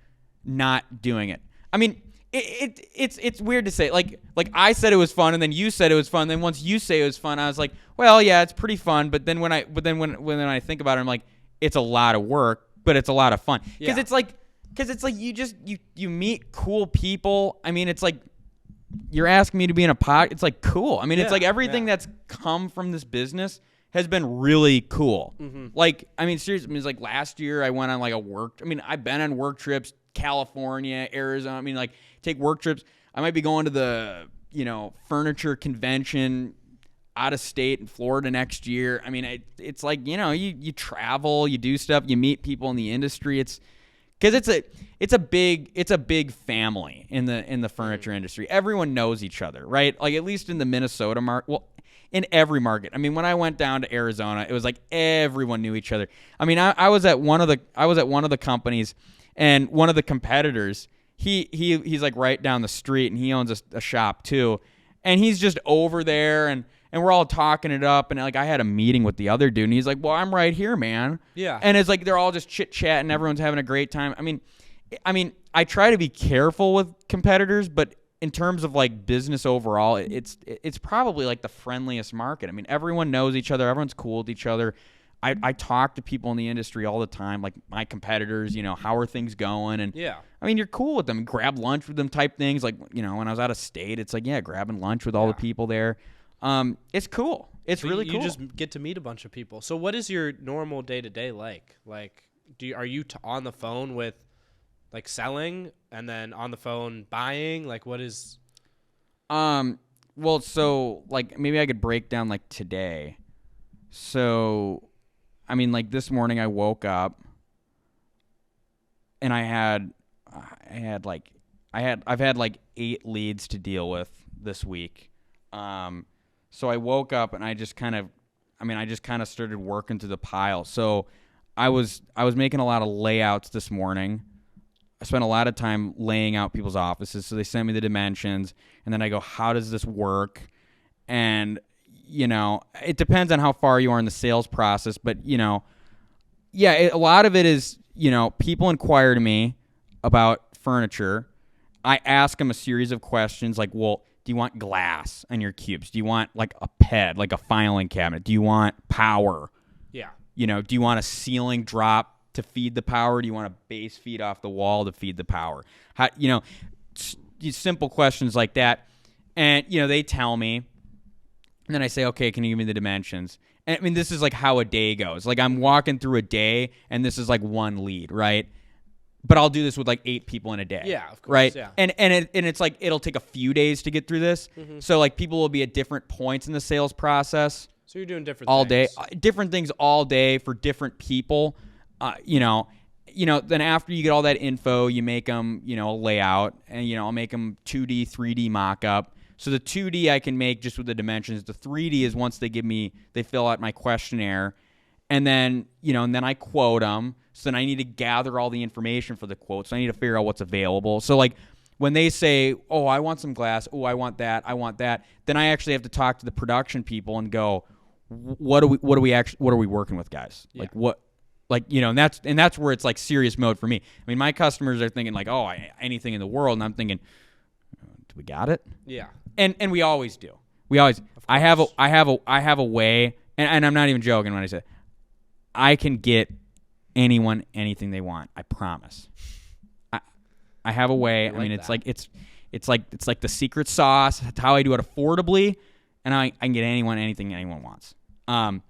not doing it. I mean, it's weird to say. Like I said it was fun, and then you said it was fun. Then once you say it was fun, I was like, well, yeah, it's pretty fun. But then when I think about it, I'm like, it's a lot of work, but it's a lot of fun. Because it's like you meet cool people. I mean, it's like you're asking me to be in a pod. It's like cool. I mean, it's like everything that's come from this business has been really cool. Mm-hmm. Like, I mean, seriously, it was like last year I went on like I've been on work trips, California, Arizona. I mean, like, take work trips. I might be going to the, furniture convention out of state in Florida next year. I mean, it's like, you travel, you do stuff, you meet people in the industry. It's because it's a big family in the furniture industry. Everyone knows each other, right? Like, at least in the Minnesota market. Well, in every market. I mean, when I went down to Arizona, it was like everyone knew each other. I mean, I was at one of the companies, and one of the competitors, he's like right down the street, and he owns a shop too, and he's just over there, and we're all talking it up, and like I had a meeting with the other dude, and he's like, well, I'm right here, man. Yeah. And it's like they're all just chit-chatting, everyone's having a great time. I mean, I try to be careful with competitors, but in terms of like business overall, it's probably like the friendliest market. I mean, everyone knows each other, everyone's cool with each other. I talk to people in the industry all the time, like my competitors, how are things going? And I mean, you're cool with them. Grab lunch with them type things. Like, when I was out of state, it's like, grabbing lunch with all the people there. It's cool. It's really cool. You just get to meet a bunch of people. So what is your normal day-to-day like? Like, are you on the phone with like selling and then on the phone buying? Like what is? Well, so like maybe I could break down like today. So, I mean, like this morning I woke up and I've had like 8 leads to deal with this week. So I woke up and I just kind of started working through the pile. So I was making a lot of layouts this morning. I spent a lot of time laying out people's offices. So they sent me the dimensions, and then I go, how does this work? And, it depends on how far you are in the sales process. But, a lot of it is, people inquire to me about furniture. I ask them a series of questions like, well, do you want glass on your cubes? Do you want like a PED, like a filing cabinet? Do you want power? Yeah. Do you want a ceiling drop to feed the power? Do you want a base feed off the wall to feed the power? How, simple questions like that. And, they tell me. And then I say, okay, can you give me the dimensions? And I mean, this is like how a day goes. Like I'm walking through a day and this is like one lead, right? But I'll do this with like 8 people in a day. Yeah, of course. Right? Yeah. And it's like it'll take a few days to get through this. Mm-hmm. So like people will be at different points in the sales process. So you're doing different all things. Day, different things all day for different people. Then after you get all that info, you make them, a layout, and I'll make them 2D, 3D mock-up. So the 2D I can make just with the dimensions. The 3D is once they fill out my questionnaire, and then and then I quote them. So then I need to gather all the information for the quote. So I need to figure out what's available. So like when they say, "Oh, I want some glass. Oh, I want that. Then I actually have to talk to the production people and go, what are we working with, guys? Yeah. Like what? Like, and that's where it's like serious mode for me. I mean, my customers are thinking like, oh, anything in the world, and I'm thinking, do we got it? Yeah. And we always do. I have a way, and I'm not even joking when I say I can get anyone anything they want. I promise. I have a way. I mean, it's like the secret sauce. That's how I do it affordably, and I can get anyone anything anyone wants. And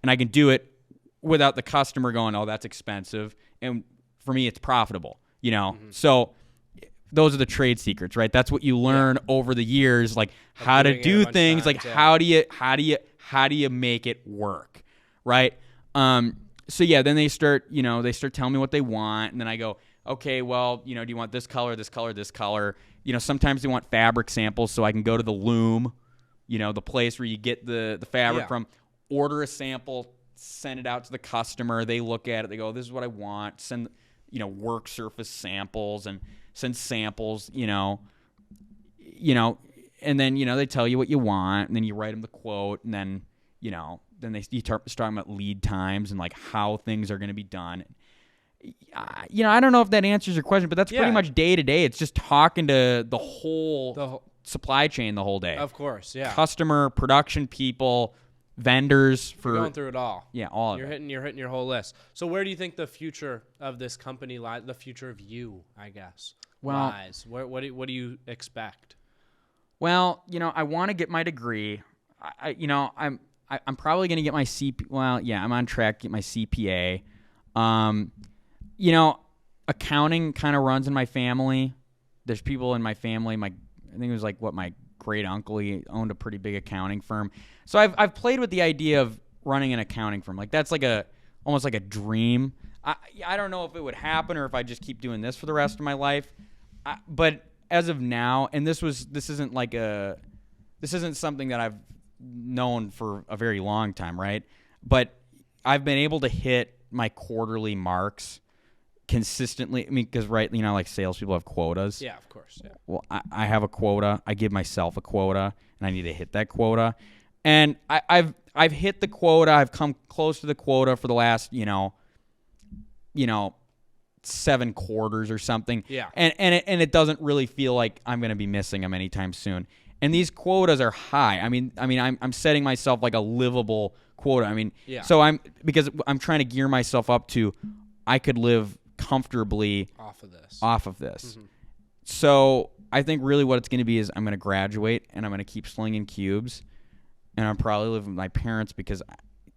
I can do it without the customer going, oh, that's expensive. And for me, it's profitable, Mm-hmm. So those are the trade secrets, right? That's what you learn over the years, like how to do things, like how do you make it work, right? So yeah, then they start telling me what they want, and then I go, okay, well, do you want this color, this color, this color? Sometimes they want fabric samples, so I can go to the loom, the place where you get the fabric from, order a sample, send it out to the customer. They look at it. They go, this is what I want. Send, work surface samples and send samples, and then, they tell you what you want, and then you write them the quote, and then, then you start talking about lead times and like how things are going to be done. I don't know if that answers your question, but that's pretty much day to day. It's just talking to the whole supply chain the whole day. Of course, yeah. Customer, production people, vendors. You're going through it all. Yeah, all of it. You're hitting your whole list. So where do you think the future of this company lies? The future of you, I guess, lies. What do you expect? Well, I want to get my degree. I'm probably going to get my CP. Well, yeah, I'm on track to get my CPA. Accounting kind of runs in my family. There's people in my family. I think it was like my great uncle. He owned a pretty big accounting firm. So I've played with the idea of running an accounting firm. Like that's like almost like a dream. I don't know if it would happen or if I just keep doing this for the rest of my life. But as of now, and this isn't something that I've known for a very long time, right? But I've been able to hit my quarterly marks consistently. I mean, because like salespeople have quotas. Yeah, of course. Yeah. Well, I have a quota. I give myself a quota, and I need to hit that quota. And I've hit the quota. I've come close to the quota for the last 7 quarters or something. Yeah. And it doesn't really feel like I'm going to be missing them anytime soon. And these quotas are high. I mean, I'm setting myself like a livable quota. I mean, so because I'm trying to gear myself up to, I could live comfortably off of this. Mm-hmm. So I think really what it's going to be is I'm going to graduate and I'm going to keep slinging cubes, and I'm probably living with my parents because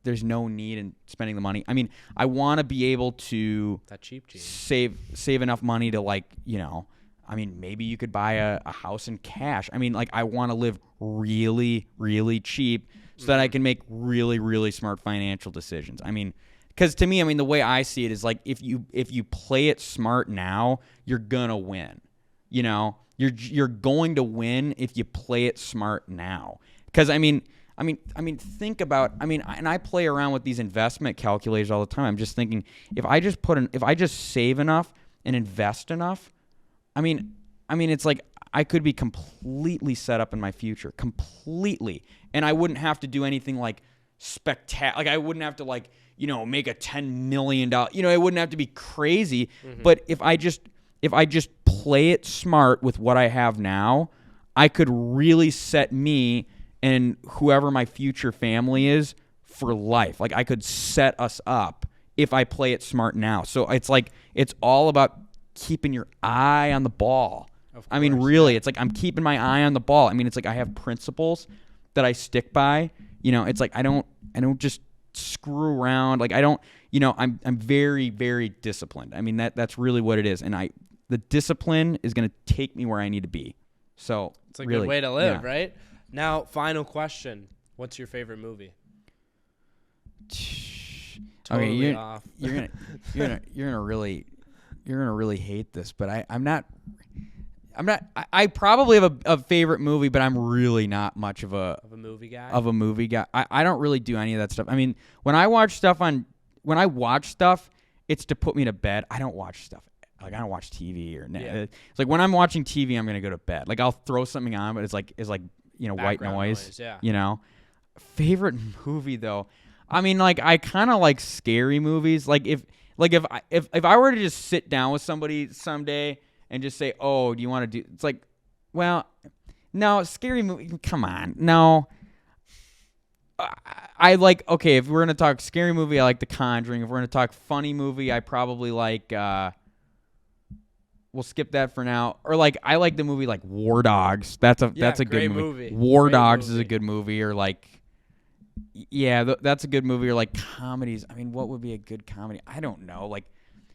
there's no need in spending the money. I mean, I want to be able to that cheap gene. save enough money to, like, you know, I mean, maybe you could buy a house in cash. I mean, like, I want to live really, really cheap so that I can make really, really smart financial decisions. I mean, because to me, I mean, the way I see it is like if you play it smart now, you're gonna win. You know, you're going to win if you play it smart now. Because I mean, think about. I mean, and I play around with these investment calculators all the time. I'm just thinking if I just save enough and invest enough, I mean, it's like I could be completely set up in my future, completely, and I wouldn't have to do anything like spectacular. Like I wouldn't have to, like, you know, make a $10 million. You know, it wouldn't have to be crazy. Mm-hmm. But if I just play it smart with what I have now, I could really set me and whoever my future family is for life. Like I could set us up if I play it smart now. So it's like it's all about keeping your eye on the ball. Of course, I mean, really, it's like I'm keeping my eye on the ball. I mean, it's like I have principles that I stick by. You know, it's like I don't just screw around. Like I don't, you know, I'm very, very disciplined. I mean, that's really what it is. And the discipline is going to take me where I need to be. So it's a really good way to live, right? Now, final question. What's your favorite movie? Totally okay, off. you're gonna really hate this, but I'm not. I probably have a favorite movie, but I'm really not much of a movie guy. I don't really do any of that stuff. I mean, when I watch stuff, it's to put me to bed. I don't watch stuff. Like I don't watch TV or It's like when I'm watching TV, I'm gonna go to bed. Like I'll throw something on, but it's like you know, white noise. Yeah. You know, favorite movie though. I mean, like I kind of like scary movies. Like if I were to just sit down with somebody someday and just say, "Oh, do you want to do?" It's like, well, no, scary movie. Come on, no. I like, okay, if we're gonna talk scary movie, I like The Conjuring. If we're gonna talk funny movie, I probably like. We'll skip that for now. Or like, I like the movie like War Dogs. That's a good movie. War Dogs is a good movie. Or like, that's a good movie. Or like comedies. I mean, what would be a good comedy? I don't know. Like.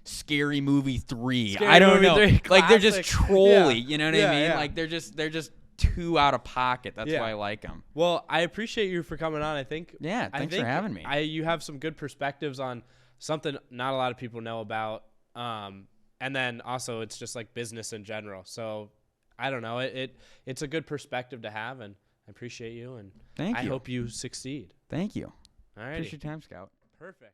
Scary Movie 3. I don't know. Like they're just trolly. Yeah. You know what I mean? Yeah. Like they're just too out of pocket. That's why I like them. Well, I appreciate you for coming on. I think. Yeah. Thanks for having me. You have some good perspectives on something not a lot of people know about. And then also it's just like business in general. So I don't know. It's a good perspective to have, and I appreciate you. And thank you. I hope you succeed. Thank you. All right. Appreciate your time, Scout. Perfect.